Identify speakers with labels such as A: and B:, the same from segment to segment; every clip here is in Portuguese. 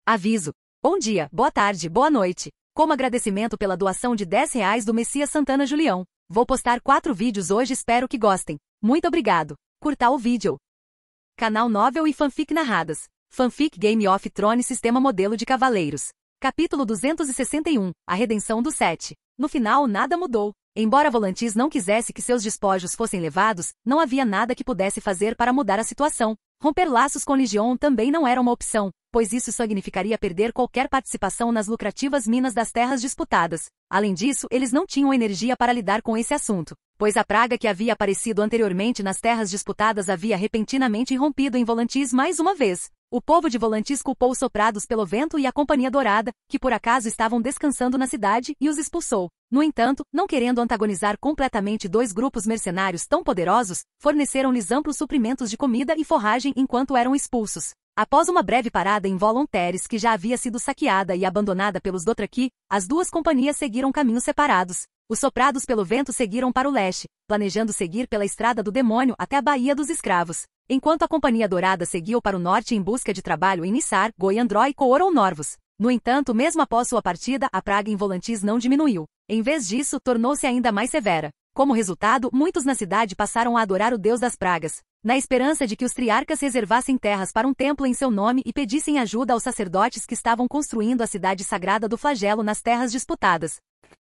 A: Aviso. Bom dia, boa tarde, boa noite. Como agradecimento pela doação de R$ 10 do Messias Santana Julião, vou postar 4 vídeos hoje, espero que gostem. Muito obrigado. Curta o vídeo. Canal Novel e Fanfic Narradas. Fanfic Game of Thrones Sistema Modelo de Cavaleiros. Capítulo 261. A Redenção do Sete. No final nada mudou. Embora Volantis não quisesse que seus despojos fossem levados, não havia nada que pudesse fazer para mudar a situação. Romper laços com Legion também não era uma opção, pois isso significaria perder qualquer participação nas lucrativas minas das terras disputadas. Além disso, eles não tinham energia para lidar com esse assunto, pois a praga que havia aparecido anteriormente nas terras disputadas havia repentinamente irrompido em Volantis mais uma vez. O povo de Volantis culpou os soprados pelo vento e a Companhia Dourada, que por acaso estavam descansando na cidade, e os expulsou. No entanto, não querendo antagonizar completamente dois grupos mercenários tão poderosos, forneceram-lhes amplos suprimentos de comida e forragem enquanto eram expulsos. Após uma breve parada em Volontaires, que já havia sido saqueada e abandonada pelos Dothraki, as duas companhias seguiram caminhos separados. Os soprados pelo vento seguiram para o leste, planejando seguir pela Estrada do Demônio até a Baía dos Escravos, enquanto a Companhia Dourada seguiu para o norte em busca de trabalho em Nissar, Goiandró e Coor ou Norvos. No entanto, mesmo após sua partida, a praga em Volantis não diminuiu. Em vez disso, tornou-se ainda mais severa. Como resultado, muitos na cidade passaram a adorar o deus das pragas, na esperança de que os triarcas reservassem terras para um templo em seu nome e pedissem ajuda aos sacerdotes que estavam construindo a cidade sagrada do flagelo nas terras disputadas.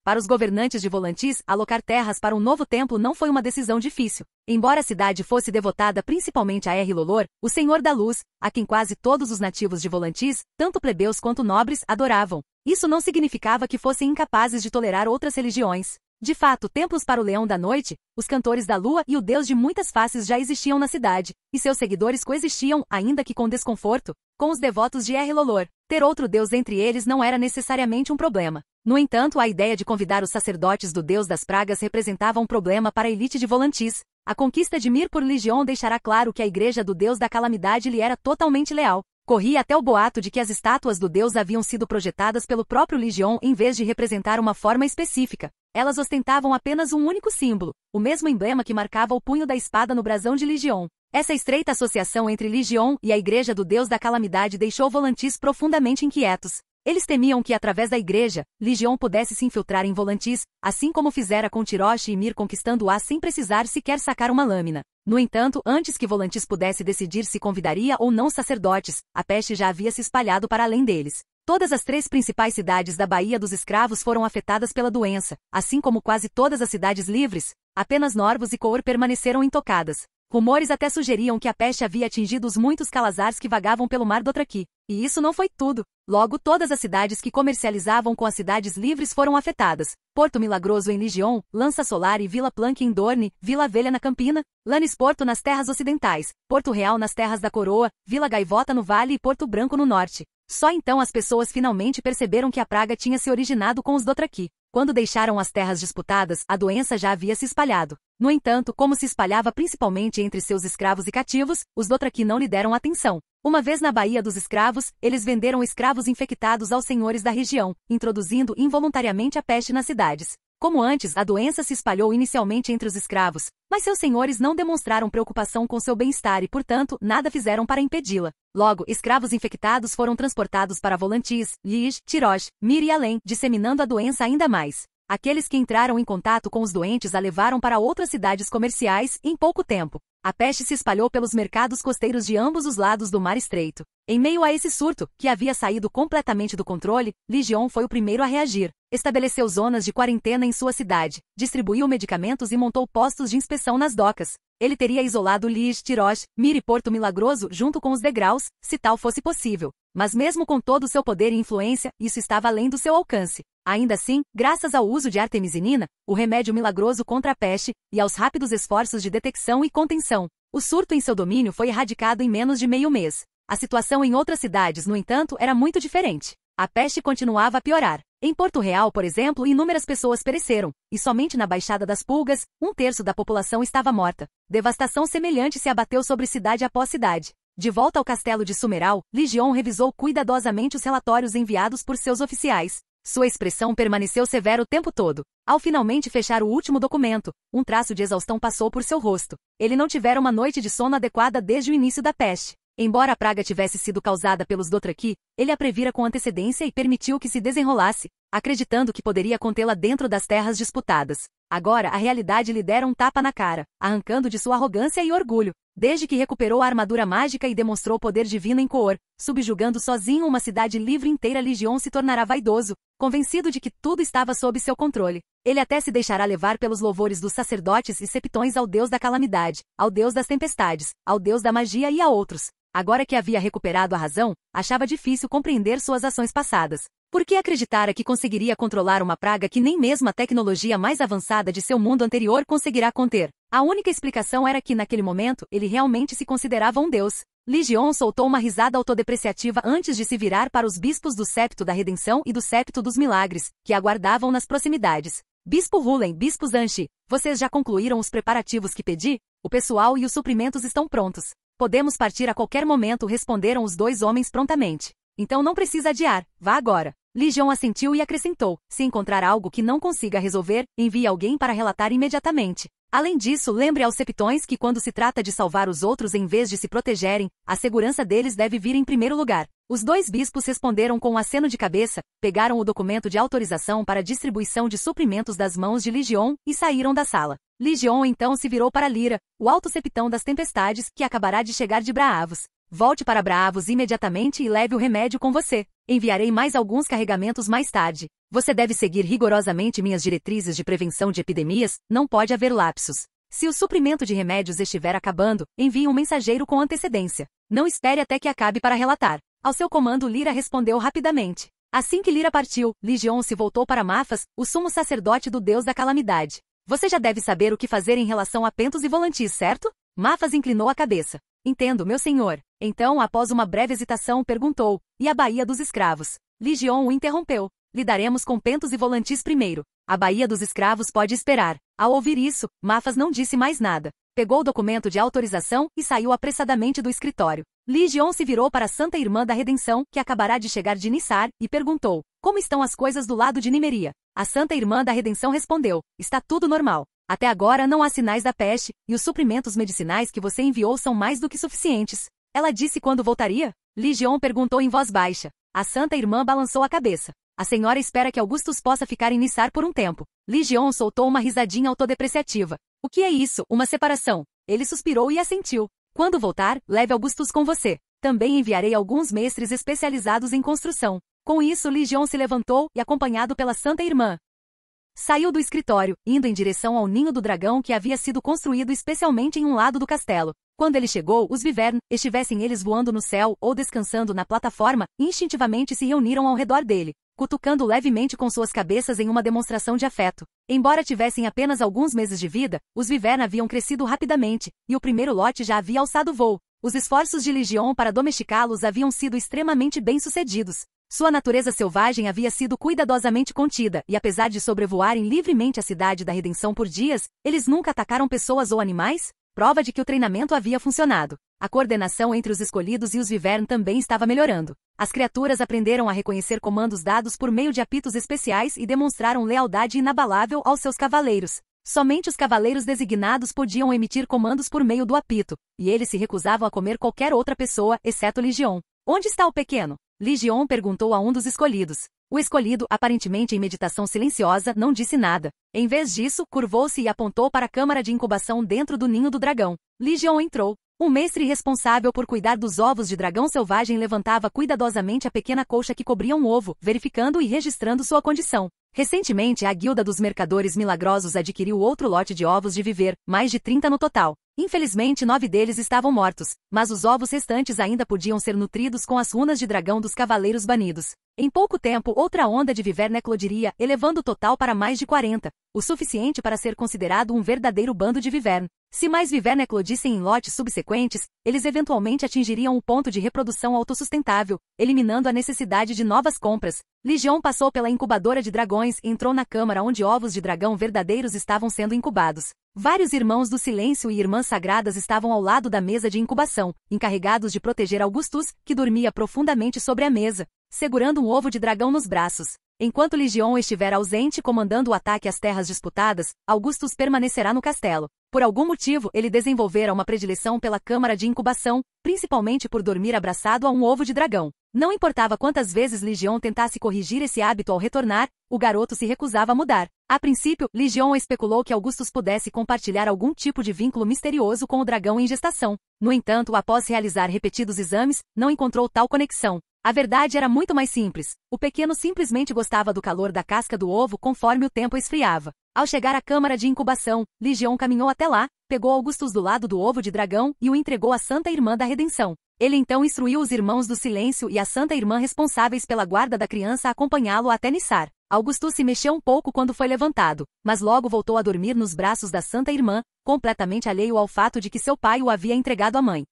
A: Para os governantes de Volantis, alocar terras para um novo templo não foi uma decisão difícil. Embora a cidade fosse devotada principalmente a Lolor, o Senhor da Luz, a quem quase todos os nativos de Volantis, tanto plebeus quanto nobres, adoravam. Isso não significava que fossem incapazes de tolerar outras religiões. De fato, templos para o Leão da Noite, os Cantores da Lua e o Deus de muitas faces já existiam na cidade, e seus seguidores coexistiam, ainda que com desconforto, com os devotos de Lolor. Ter outro deus entre eles não era necessariamente um problema. No entanto, a ideia de convidar os sacerdotes do Deus das Pragas representava um problema para a elite de Volantis. A conquista de Mir por Legion deixará claro que a igreja do Deus da Calamidade lhe era totalmente leal. Corria até o boato de que as estátuas do deus haviam sido projetadas pelo próprio Legion em vez de representar uma forma específica. Elas ostentavam apenas um único símbolo, o mesmo emblema que marcava o punho da espada no brasão de Legion. Essa estreita associação entre Legion e a igreja do Deus da Calamidade deixou Volantis profundamente inquietos. Eles temiam que, através da igreja, Legion pudesse se infiltrar em Volantis, assim como fizera com Tirosh e Mir, conquistando-a sem precisar sequer sacar uma lâmina. No entanto, antes que Volantis pudesse decidir se convidaria ou não sacerdotes, a peste já havia se espalhado para além deles. Todas as 3 principais cidades da Baía dos Escravos foram afetadas pela doença, assim como quase todas as cidades livres. Apenas Norvos e Coor permaneceram intocadas. Rumores até sugeriam que a peste havia atingido os muitos calazars que vagavam pelo mar Dothraki. E isso não foi tudo. Logo, todas as cidades que comercializavam com as cidades livres foram afetadas. Porto Milagroso em Legion, Lança Solar e Vila Plank em Dorne, Vila Velha na Campina, Lannis Porto nas terras ocidentais, Porto Real nas terras da Coroa, Vila Gaivota no vale e Porto Branco no norte. Só então as pessoas finalmente perceberam que a praga tinha se originado com os Dothraki. Quando deixaram as terras disputadas, a doença já havia se espalhado. No entanto, como se espalhava principalmente entre seus escravos e cativos, os Dothraki não lhe deram atenção. Uma vez na Baía dos Escravos, eles venderam escravos infectados aos senhores da região, introduzindo involuntariamente a peste nas cidades. Como antes, a doença se espalhou inicialmente entre os escravos, mas seus senhores não demonstraram preocupação com seu bem-estar e, portanto, nada fizeram para impedi-la. Logo, escravos infectados foram transportados para Volantis, Liege, Tirosh, Mir e além, disseminando a doença ainda mais. Aqueles que entraram em contato com os doentes a levaram para outras cidades comerciais em pouco tempo. A peste se espalhou pelos mercados costeiros de ambos os lados do Mar Estreito. Em meio a esse surto, que havia saído completamente do controle, Legion foi o primeiro a reagir. Estabeleceu zonas de quarentena em sua cidade, distribuiu medicamentos e montou postos de inspeção nas docas. Ele teria isolado Liege, Tirosh, Mir e Porto Milagroso junto com os degraus, se tal fosse possível. Mas mesmo com todo o seu poder e influência, isso estava além do seu alcance. Ainda assim, graças ao uso de artemisinina, o remédio milagroso contra a peste, e aos rápidos esforços de detecção e contenção, o surto em seu domínio foi erradicado em menos de meio mês. A situação em outras cidades, no entanto, era muito diferente. A peste continuava a piorar. Em Porto Real, por exemplo, inúmeras pessoas pereceram, e somente na Baixada das Pulgas, 1/3 da população estava morta. Devastação semelhante se abateu sobre cidade após cidade. De volta ao castelo de Summeral, Legion revisou cuidadosamente os relatórios enviados por seus oficiais. Sua expressão permaneceu severa o tempo todo. Ao finalmente fechar o último documento, um traço de exaustão passou por seu rosto. Ele não tivera uma noite de sono adequada desde o início da peste. Embora a praga tivesse sido causada pelos Dothraki, ele a previra com antecedência e permitiu que se desenrolasse, acreditando que poderia contê-la dentro das terras disputadas. Agora a realidade lhe dera um tapa na cara, arrancando de sua arrogância e orgulho. Desde que recuperou a armadura mágica e demonstrou poder divino em Coor, subjugando sozinho uma cidade livre inteira, Ligion se tornará vaidoso, convencido de que tudo estava sob seu controle. Ele até se deixará levar pelos louvores dos sacerdotes e septões ao deus da calamidade, ao deus das tempestades, ao deus da magia e a outros. Agora que havia recuperado a razão, achava difícil compreender suas ações passadas. Por que acreditara que conseguiria controlar uma praga que nem mesmo a tecnologia mais avançada de seu mundo anterior conseguirá conter? A única explicação era que, naquele momento, ele realmente se considerava um deus. Ligion soltou uma risada autodepreciativa antes de se virar para os bispos do Septo da Redenção e do Septo dos Milagres, que aguardavam nas proximidades. Bispo Hulen, Bispo Zanchi, vocês já concluíram os preparativos que pedi? O pessoal e os suprimentos estão prontos. Podemos partir a qualquer momento, responderam os dois homens prontamente. Então não precisa adiar, vá agora. Ligion assentiu e acrescentou, se encontrar algo que não consiga resolver, envie alguém para relatar imediatamente. Além disso, lembre aos septões que quando se trata de salvar os outros em vez de se protegerem, a segurança deles deve vir em primeiro lugar. Os dois bispos responderam com um aceno de cabeça, pegaram o documento de autorização para distribuição de suprimentos das mãos de Ligion e saíram da sala. Ligion então se virou para Lyra, o alto septão das tempestades, que acabará de chegar de Braavos. Volte para Braavos imediatamente e leve o remédio com você. Enviarei mais alguns carregamentos mais tarde. Você deve seguir rigorosamente minhas diretrizes de prevenção de epidemias, não pode haver lapsos. Se o suprimento de remédios estiver acabando, envie um mensageiro com antecedência. Não espere até que acabe para relatar. Ao seu comando, Lyra respondeu rapidamente. Assim que Lyra partiu, Ligion se voltou para Mafas, o sumo sacerdote do deus da calamidade. Você já deve saber o que fazer em relação a Pentos e Volantis, certo? Mafas inclinou a cabeça. Entendo, meu senhor. Então, após uma breve hesitação, perguntou, e a Baía dos Escravos? Ligion o interrompeu. Lidaremos com Pentos e Volantis primeiro. A Baía dos Escravos pode esperar. Ao ouvir isso, Mafas não disse mais nada. Pegou o documento de autorização e saiu apressadamente do escritório. Ligion se virou para a Santa Irmã da Redenção, que acabará de chegar de Nissar, e perguntou, como estão as coisas do lado de Nimeria? A Santa Irmã da Redenção respondeu, está tudo normal. Até agora não há sinais da peste, e os suprimentos medicinais que você enviou são mais do que suficientes. Ela disse quando voltaria? Ligion perguntou em voz baixa. A Santa Irmã balançou a cabeça. A senhora espera que Augustus possa ficar em Nissar por um tempo. Ligion soltou uma risadinha autodepreciativa. O que é isso, uma separação? Ele suspirou e assentiu. Quando voltar, leve Augustus com você. Também enviarei alguns mestres especializados em construção. Com isso, Ligion se levantou e, acompanhado pela Santa Irmã, saiu do escritório, indo em direção ao ninho do dragão que havia sido construído especialmente em um lado do castelo. Quando ele chegou, os Vivern, estivessem eles voando no céu ou descansando na plataforma, instintivamente se reuniram ao redor dele, cutucando levemente com suas cabeças em uma demonstração de afeto. Embora tivessem apenas alguns meses de vida, os Vivern haviam crescido rapidamente, e o primeiro lote já havia alçado voo. Os esforços de Ligion para domesticá-los haviam sido extremamente bem-sucedidos. Sua natureza selvagem havia sido cuidadosamente contida, e apesar de sobrevoarem livremente a cidade da Redenção por dias, eles nunca atacaram pessoas ou animais, prova de que o treinamento havia funcionado. A coordenação entre os escolhidos e os Vivern também estava melhorando. As criaturas aprenderam a reconhecer comandos dados por meio de apitos especiais e demonstraram lealdade inabalável aos seus cavaleiros. Somente os cavaleiros designados podiam emitir comandos por meio do apito, e eles se recusavam a comer qualquer outra pessoa, exceto Ligion. Onde está o pequeno? Ligion perguntou a um dos escolhidos. O escolhido, aparentemente em meditação silenciosa, não disse nada. Em vez disso, curvou-se e apontou para a câmara de incubação dentro do ninho do dragão. Ligion entrou. Um mestre responsável por cuidar dos ovos de dragão selvagem levantava cuidadosamente a pequena colcha que cobria um ovo, verificando e registrando sua condição. Recentemente, a Guilda dos Mercadores Milagrosos adquiriu outro lote de ovos de viver, mais de 30 no total. Infelizmente 9 deles estavam mortos, mas os ovos restantes ainda podiam ser nutridos com as runas de dragão dos cavaleiros banidos. Em pouco tempo, outra onda de Vivern eclodiria, elevando o total para mais de 40, o suficiente para ser considerado um verdadeiro bando de Vivern. Se mais Vivern eclodissem em lotes subsequentes, eles eventualmente atingiriam o ponto de reprodução autossustentável, eliminando a necessidade de novas compras. Ligion passou pela incubadora de dragões e entrou na câmara onde ovos de dragão verdadeiros estavam sendo incubados. Vários irmãos do silêncio e irmãs sagradas estavam ao lado da mesa de incubação, encarregados de proteger Augustus, que dormia profundamente sobre a mesa, segurando um ovo de dragão nos braços. Enquanto Ligion estiver ausente comandando o ataque às terras disputadas, Augustus permanecerá no castelo. Por algum motivo, ele desenvolvera uma predileção pela câmara de incubação, principalmente por dormir abraçado a um ovo de dragão. Não importava quantas vezes Ligion tentasse corrigir esse hábito ao retornar, o garoto se recusava a mudar. A princípio, Ligion especulou que Augustus pudesse compartilhar algum tipo de vínculo misterioso com o dragão em gestação. No entanto, após realizar repetidos exames, não encontrou tal conexão. A verdade era muito mais simples. O pequeno simplesmente gostava do calor da casca do ovo conforme o tempo esfriava. Ao chegar à câmara de incubação, Ligion caminhou até lá, pegou Augustus do lado do ovo de dragão e o entregou à Santa Irmã da Redenção. Ele então instruiu os Irmãos do Silêncio e a Santa Irmã responsáveis pela guarda da criança a acompanhá-lo até Nissar. Augustus se mexeu um pouco quando foi levantado, mas logo voltou a dormir nos braços da Santa Irmã, completamente alheio ao fato de que seu pai o havia entregado à mãe.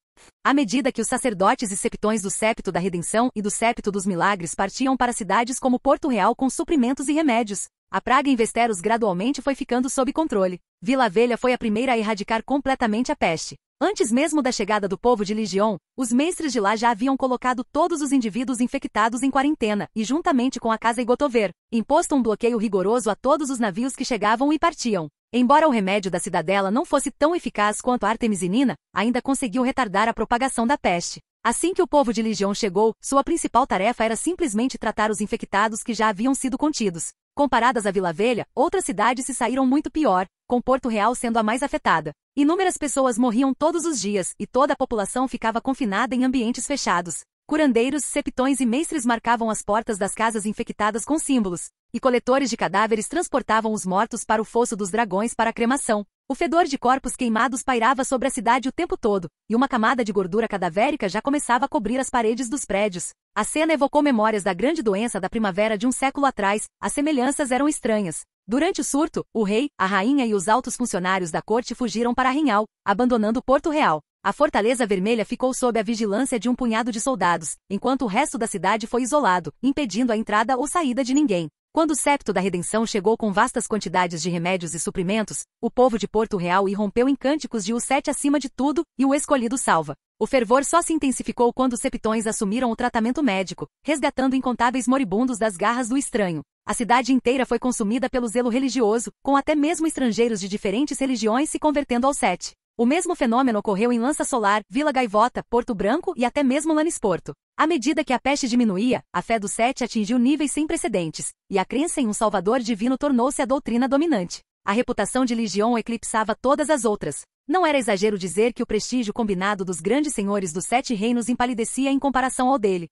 A: À medida que os sacerdotes e septões do Septo da Redenção e do Septo dos Milagres partiam para cidades como Porto Real com suprimentos e remédios, a praga em Westeros gradualmente foi ficando sob controle. Vila Velha foi a primeira a erradicar completamente a peste. Antes mesmo da chegada do povo de Ligion, os mestres de lá já haviam colocado todos os indivíduos infectados em quarentena e, juntamente com a casa Igotover, imposto um bloqueio rigoroso a todos os navios que chegavam e partiam. Embora o remédio da cidadela não fosse tão eficaz quanto a artemisinina, ainda conseguiu retardar a propagação da peste. Assim que o povo de Ligion chegou, sua principal tarefa era simplesmente tratar os infectados que já haviam sido contidos. Comparadas a Vila Velha, outras cidades se saíram muito pior, com Porto Real sendo a mais afetada. Inúmeras pessoas morriam todos os dias, e toda a população ficava confinada em ambientes fechados. Curandeiros, septões e mestres marcavam as portas das casas infectadas com símbolos, e coletores de cadáveres transportavam os mortos para o fosso dos dragões para a cremação. O fedor de corpos queimados pairava sobre a cidade o tempo todo, e uma camada de gordura cadavérica já começava a cobrir as paredes dos prédios. A cena evocou memórias da grande doença da primavera de um século atrás, as semelhanças eram estranhas. Durante o surto, o rei, a rainha e os altos funcionários da corte fugiram para Arrinhal, abandonando Porto Real. A Fortaleza Vermelha ficou sob a vigilância de um punhado de soldados, enquanto o resto da cidade foi isolado, impedindo a entrada ou saída de ninguém. Quando o Septo da Redenção chegou com vastas quantidades de remédios e suprimentos, o povo de Porto Real irrompeu em cânticos de o sete acima de tudo, e o escolhido salva. O fervor só se intensificou quando os septões assumiram o tratamento médico, resgatando incontáveis moribundos das garras do estranho. A cidade inteira foi consumida pelo zelo religioso, com até mesmo estrangeiros de diferentes religiões se convertendo ao sete. O mesmo fenômeno ocorreu em Lança Solar, Vila Gaivota, Porto Branco e até mesmo Lanisporto. À medida que a peste diminuía, a fé do sete atingiu níveis sem precedentes, e a crença em um salvador divino tornou-se a doutrina dominante. A reputação de Ligion eclipsava todas as outras. Não era exagero dizer que o prestígio combinado dos grandes senhores dos sete reinos empalidecia em comparação ao dele.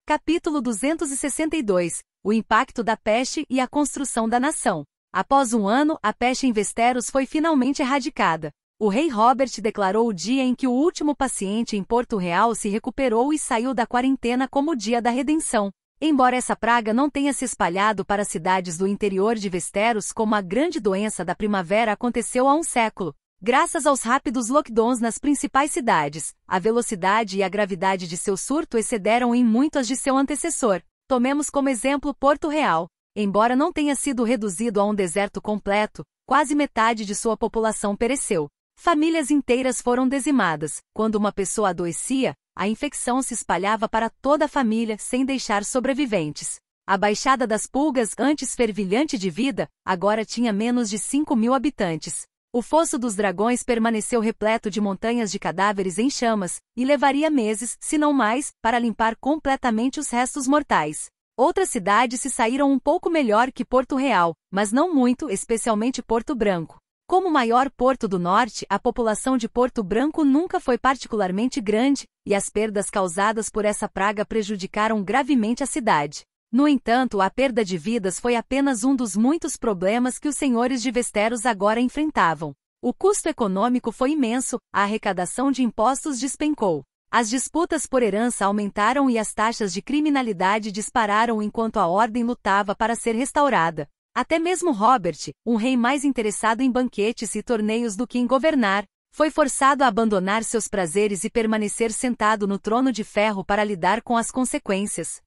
A: Capítulo 262. O impacto da peste e a construção da nação. Após um ano, a peste em Westeros foi finalmente erradicada. O rei Robert declarou o dia em que o último paciente em Porto Real se recuperou e saiu da quarentena como o dia da redenção. Embora essa praga não tenha se espalhado para cidades do interior de Westeros como a grande doença da primavera aconteceu há um século, graças aos rápidos lockdowns nas principais cidades, a velocidade e a gravidade de seu surto excederam em muito as de seu antecessor. Tomemos como exemplo Porto Real. Embora não tenha sido reduzido a um deserto completo, quase metade de sua população pereceu. Famílias inteiras foram dizimadas. Quando uma pessoa adoecia, a infecção se espalhava para toda a família sem deixar sobreviventes. A Baixada das Pulgas, antes fervilhante de vida, agora tinha menos de 5.000 habitantes. O Fosso dos Dragões permaneceu repleto de montanhas de cadáveres em chamas, e levaria meses, se não mais, para limpar completamente os restos mortais. Outras cidades se saíram um pouco melhor que Porto Real, mas não muito, especialmente Porto Branco. Como maior porto do norte, a população de Porto Branco nunca foi particularmente grande, e as perdas causadas por essa praga prejudicaram gravemente a cidade. No entanto, a perda de vidas foi apenas um dos muitos problemas que os senhores de Westeros agora enfrentavam. O custo econômico foi imenso, a arrecadação de impostos despencou. As disputas por herança aumentaram e as taxas de criminalidade dispararam enquanto a ordem lutava para ser restaurada. Até mesmo Robert, um rei mais interessado em banquetes e torneios do que em governar, foi forçado a abandonar seus prazeres e permanecer sentado no trono de ferro para lidar com as consequências.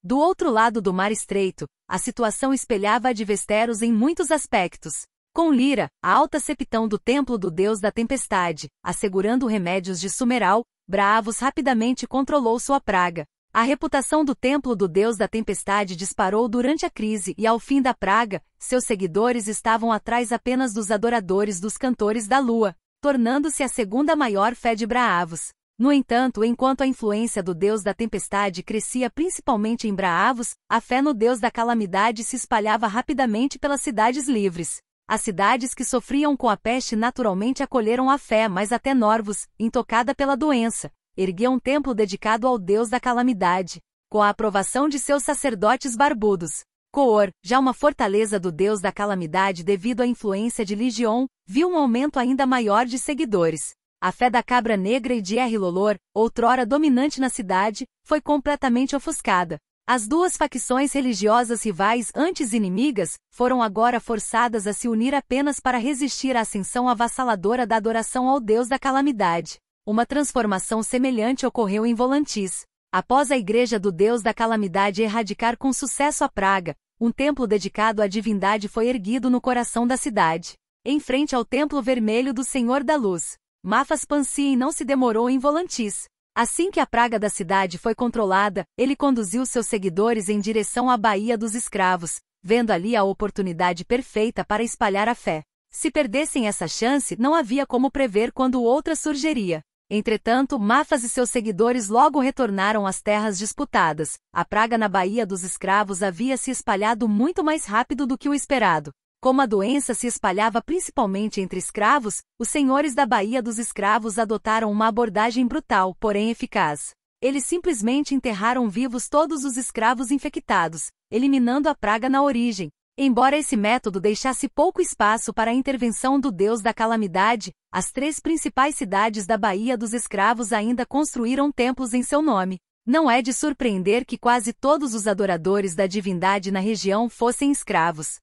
A: Do outro lado do Mar Estreito, a situação espelhava a de Westeros em muitos aspectos. Com Lyra, a alta septão do templo do deus da tempestade, assegurando remédios de Sumeral, Braavos rapidamente controlou sua praga. A reputação do templo do deus da tempestade disparou durante a crise e ao fim da praga, seus seguidores estavam atrás apenas dos adoradores dos cantores da lua, tornando-se a segunda maior fé de Braavos. No entanto, enquanto a influência do deus da tempestade crescia principalmente em Braavos, a fé no deus da calamidade se espalhava rapidamente pelas cidades livres. As cidades que sofriam com a peste naturalmente acolheram a fé, mas até Norvos, intocada pela doença, erguia um templo dedicado ao deus da calamidade, com a aprovação de seus sacerdotes barbudos. Coor, já uma fortaleza do deus da calamidade devido à influência de Ligion, viu um aumento ainda maior de seguidores. A fé da Cabra Negra e de Errilolor, outrora dominante na cidade, foi completamente ofuscada. As duas facções religiosas rivais antes inimigas, foram agora forçadas a se unir apenas para resistir à ascensão avassaladora da adoração ao deus da calamidade. Uma transformação semelhante ocorreu em Volantis. Após a igreja do deus da calamidade erradicar com sucesso a praga, um templo dedicado à divindade foi erguido no coração da cidade, em frente ao templo vermelho do Senhor da Luz. Mafas Pansien não se demorou em Volantis. Assim que a praga da cidade foi controlada, ele conduziu seus seguidores em direção à Baía dos Escravos, vendo ali a oportunidade perfeita para espalhar a fé. Se perdessem essa chance, não havia como prever quando outra surgiria. Entretanto, Mafas e seus seguidores logo retornaram às terras disputadas. A praga na Baía dos Escravos havia se espalhado muito mais rápido do que o esperado. Como a doença se espalhava principalmente entre escravos, os senhores da Baía dos Escravos adotaram uma abordagem brutal, porém eficaz. Eles simplesmente enterraram vivos todos os escravos infectados, eliminando a praga na origem. Embora esse método deixasse pouco espaço para a intervenção do deus da calamidade, as 3 principais cidades da Baía dos Escravos ainda construíram templos em seu nome. Não é de surpreender que quase todos os adoradores da divindade na região fossem escravos.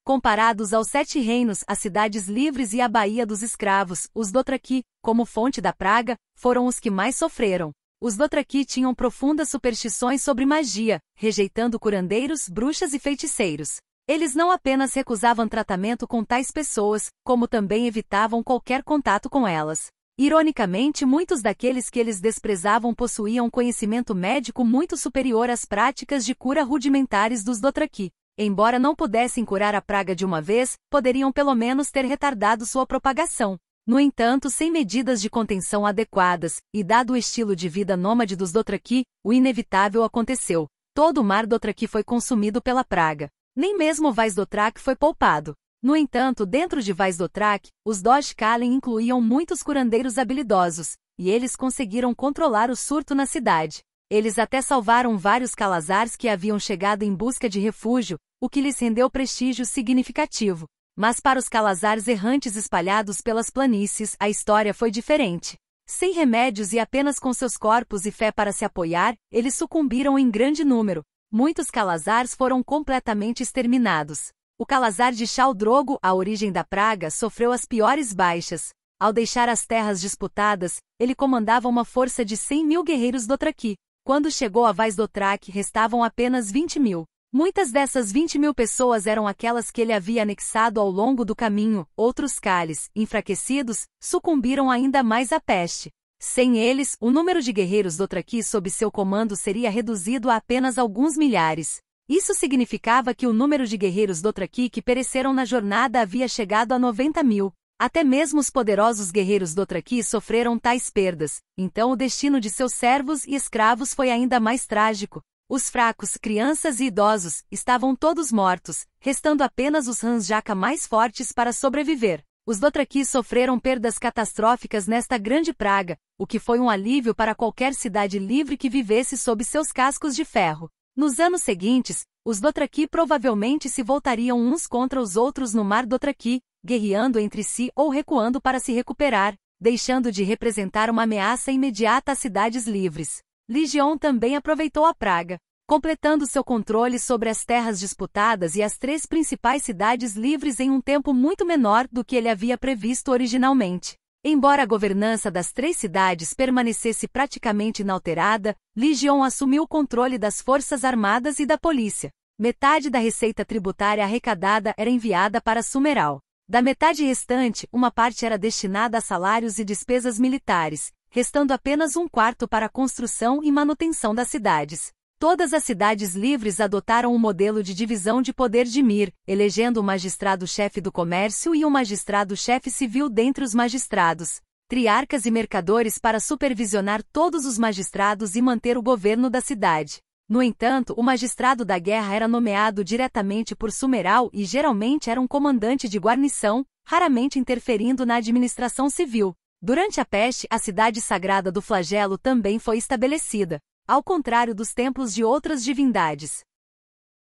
A: Comparados aos 7 reinos, as cidades livres e a Baía dos Escravos, os Dothraki, como fonte da praga, foram os que mais sofreram. Os Dothraki tinham profundas superstições sobre magia, rejeitando curandeiros, bruxas e feiticeiros. Eles não apenas recusavam tratamento com tais pessoas, como também evitavam qualquer contato com elas. Ironicamente, muitos daqueles que eles desprezavam possuíam conhecimento médico muito superior às práticas de cura rudimentares dos Dothraki. Embora não pudessem curar a praga de uma vez, poderiam pelo menos ter retardado sua propagação. No entanto, sem medidas de contenção adequadas, e dado o estilo de vida nômade dos Dothraki, o inevitável aconteceu. Todo o mar Dothraki foi consumido pela praga. Nem mesmo Vais-Dothrak foi poupado. No entanto, dentro de Vais-Dothrak, os Dosh-Kalen incluíam muitos curandeiros habilidosos, e eles conseguiram controlar o surto na cidade. Eles até salvaram vários Calazars que haviam chegado em busca de refúgio, o que lhes rendeu prestígio significativo. Mas para os Calazars errantes espalhados pelas planícies, a história foi diferente. Sem remédios e apenas com seus corpos e fé para se apoiar, eles sucumbiram em grande número. Muitos Calazars foram completamente exterminados. O Calazar de Khal Drogo, a origem da praga, sofreu as piores baixas. Ao deixar as terras disputadas, ele comandava uma força de 100.000 guerreiros Dothraki. Quando chegou a Vais-Dothrak, restavam apenas 20.000. Muitas dessas 20.000 pessoas eram aquelas que ele havia anexado ao longo do caminho. Outros Kales, enfraquecidos, sucumbiram ainda mais à peste. Sem eles, o número de guerreiros Dothraki sob seu comando seria reduzido a apenas alguns milhares. Isso significava que o número de guerreiros Dothraki que pereceram na jornada havia chegado a 90.000. Até mesmo os poderosos guerreiros Dothraki sofreram tais perdas, então o destino de seus servos e escravos foi ainda mais trágico. Os fracos, crianças e idosos, estavam todos mortos, restando apenas os Hanjaka mais fortes para sobreviver. Os Dothraki sofreram perdas catastróficas nesta grande praga, o que foi um alívio para qualquer cidade livre que vivesse sob seus cascos de ferro. Nos anos seguintes, os Dothraki provavelmente se voltariam uns contra os outros no mar Dothraki, guerreando entre si ou recuando para se recuperar, deixando de representar uma ameaça imediata às cidades livres. Ligion também aproveitou a praga, completando seu controle sobre as terras disputadas e as 3 principais cidades livres em um tempo muito menor do que ele havia previsto originalmente. Embora a governança das 3 cidades permanecesse praticamente inalterada, Ligion assumiu o controle das forças armadas e da polícia. Metade da receita tributária arrecadada era enviada para Sumeral. Da metade restante, uma parte era destinada a salários e despesas militares, restando apenas um quarto para a construção e manutenção das cidades. Todas as cidades livres adotaram o modelo de divisão de poder de Mir, elegendo o magistrado-chefe do comércio e o magistrado-chefe civil dentre os magistrados, triarcas e mercadores para supervisionar todos os magistrados e manter o governo da cidade. No entanto, o magistrado da guerra era nomeado diretamente por Sumeral e geralmente era um comandante de guarnição, raramente interferindo na administração civil. Durante a peste, a cidade sagrada do flagelo também foi estabelecida, ao contrário dos templos de outras divindades.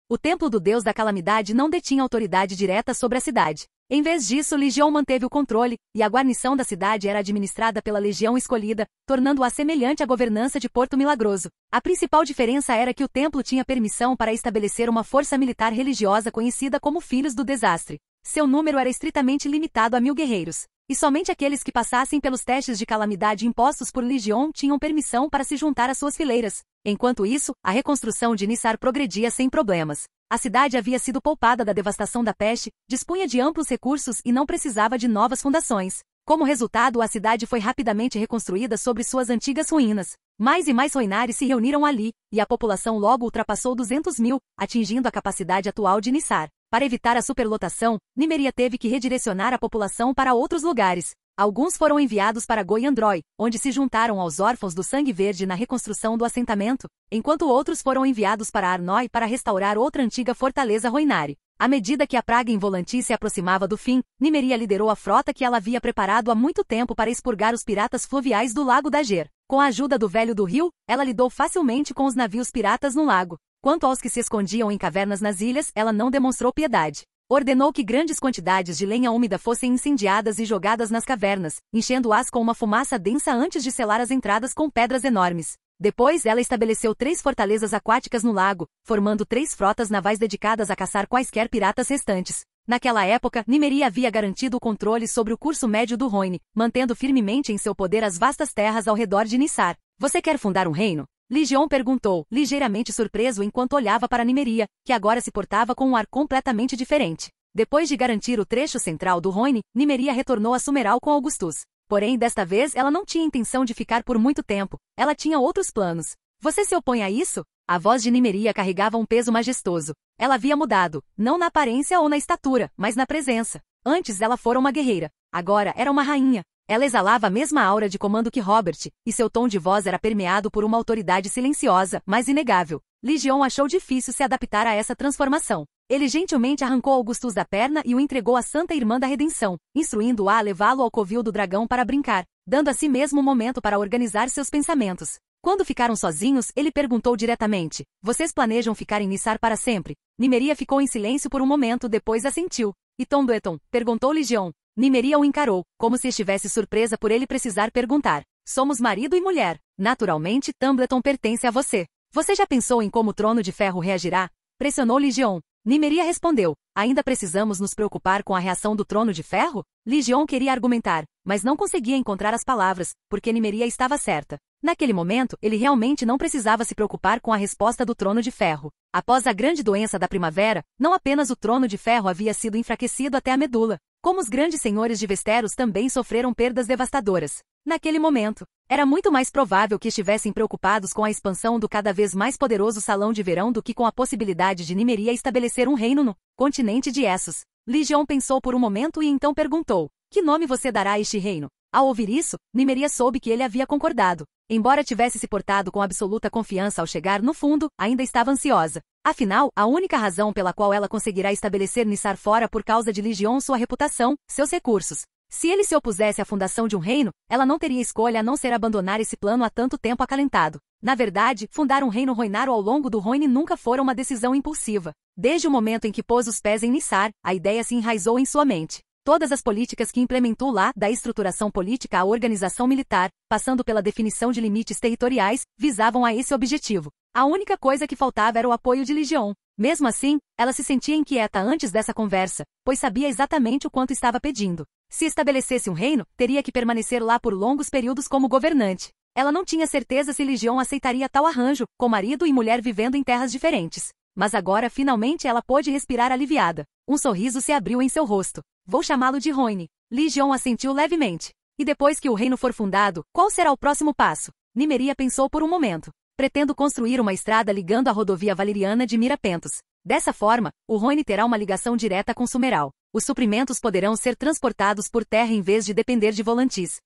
A: O templo do deus da calamidade não detinha autoridade direta sobre a cidade. Em vez disso, Legião manteve o controle, e a guarnição da cidade era administrada pela Legião Escolhida, tornando-a semelhante à governança de Porto Milagroso. A principal diferença era que o templo tinha permissão para estabelecer uma força militar religiosa conhecida como Filhos do Desastre. Seu número era estritamente limitado a 1000 guerreiros, e somente aqueles que passassem pelos testes de calamidade impostos por Legião tinham permissão para se juntar às suas fileiras. Enquanto isso, a reconstrução de Nissar progredia sem problemas. A cidade havia sido poupada da devastação da peste, dispunha de amplos recursos e não precisava de novas fundações. Como resultado, a cidade foi rapidamente reconstruída sobre suas antigas ruínas. Mais e mais Roinares se reuniram ali, e a população logo ultrapassou 200.000, atingindo a capacidade atual de Nissar. Para evitar a superlotação, Nimeria teve que redirecionar a população para outros lugares. Alguns foram enviados para Goiandrói, onde se juntaram aos órfãos do Sangue Verde na reconstrução do assentamento, enquanto outros foram enviados para Arnói para restaurar outra antiga fortaleza Roinari. À medida que a praga em Volantis se aproximava do fim, Nimeria liderou a frota que ela havia preparado há muito tempo para expurgar os piratas fluviais do Lago da Ger. Com a ajuda do Velho do Rio, ela lidou facilmente com os navios piratas no lago. Quanto aos que se escondiam em cavernas nas ilhas, ela não demonstrou piedade. Ordenou que grandes quantidades de lenha úmida fossem incendiadas e jogadas nas cavernas, enchendo-as com uma fumaça densa antes de selar as entradas com pedras enormes. Depois, ela estabeleceu 3 fortalezas aquáticas no lago, formando 3 frotas navais dedicadas a caçar quaisquer piratas restantes. Naquela época, Nimeria havia garantido o controle sobre o curso médio do Rhoine, mantendo firmemente em seu poder as vastas terras ao redor de Nissar. Você quer fundar um reino? Legião perguntou, ligeiramente surpreso enquanto olhava para Nimeria, que agora se portava com um ar completamente diferente. Depois de garantir o trecho central do Rhoine, Nimeria retornou a Sumeral com Augustus. Porém, desta vez ela não tinha intenção de ficar por muito tempo. Ela tinha outros planos. Você se opõe a isso? A voz de Nimeria carregava um peso majestoso. Ela havia mudado, não na aparência ou na estatura, mas na presença. Antes ela fora uma guerreira. Agora era uma rainha. Ela exalava a mesma aura de comando que Robert, e seu tom de voz era permeado por uma autoridade silenciosa, mas inegável. Legião achou difícil se adaptar a essa transformação. Ele gentilmente arrancou Augustus da perna e o entregou à Santa Irmã da Redenção, instruindo-a a levá-lo ao covil do dragão para brincar, dando a si mesmo um momento para organizar seus pensamentos. Quando ficaram sozinhos, ele perguntou diretamente, vocês planejam ficar em Nissar para sempre? Nimeria ficou em silêncio por um momento, depois assentiu. E Tumbleton? Perguntou Legião. Nimeria o encarou, como se estivesse surpresa por ele precisar perguntar. Somos marido e mulher. Naturalmente, Tumbleton pertence a você. Você já pensou em como o Trono de Ferro reagirá? Pressionou Legião. Nimeria respondeu, ainda precisamos nos preocupar com a reação do Trono de Ferro? Legião queria argumentar, mas não conseguia encontrar as palavras, porque Nimeria estava certa. Naquele momento, ele realmente não precisava se preocupar com a resposta do Trono de Ferro. Após a grande doença da primavera, não apenas o Trono de Ferro havia sido enfraquecido até a medula, como os grandes senhores de Westeros também sofreram perdas devastadoras. Naquele momento, era muito mais provável que estivessem preocupados com a expansão do cada vez mais poderoso Salão de Verão do que com a possibilidade de Nimeria estabelecer um reino no continente de Essos. Legião pensou por um momento e então perguntou, que nome você dará a este reino? Ao ouvir isso, Nimeria soube que ele havia concordado. Embora tivesse se portado com absoluta confiança ao chegar no fundo, ainda estava ansiosa. Afinal, a única razão pela qual ela conseguirá estabelecer Nissar fora por causa de Legião sua reputação, seus recursos. Se ele se opusesse à fundação de um reino, ela não teria escolha a não ser abandonar esse plano há tanto tempo acalentado. Na verdade, fundar um reino Rhoinaro ao longo do Rhoine nunca fora uma decisão impulsiva. Desde o momento em que pôs os pés em Nissar, a ideia se enraizou em sua mente. Todas as políticas que implementou lá, da estruturação política à organização militar, passando pela definição de limites territoriais, visavam a esse objetivo. A única coisa que faltava era o apoio de Legião. Mesmo assim, ela se sentia inquieta antes dessa conversa, pois sabia exatamente o quanto estava pedindo. Se estabelecesse um reino, teria que permanecer lá por longos períodos como governante. Ela não tinha certeza se Legião aceitaria tal arranjo, com marido e mulher vivendo em terras diferentes. Mas agora, finalmente, ela pôde respirar aliviada. Um sorriso se abriu em seu rosto. Vou chamá-lo de Rhoine. Legião assentiu levemente. E depois que o reino for fundado, qual será o próximo passo? Nimeria pensou por um momento. Pretendo construir uma estrada ligando a rodovia valeriana de Mirapentos. Dessa forma, o Rhône terá uma ligação direta com Sumeral. Os suprimentos poderão ser transportados por terra em vez de depender de volantis.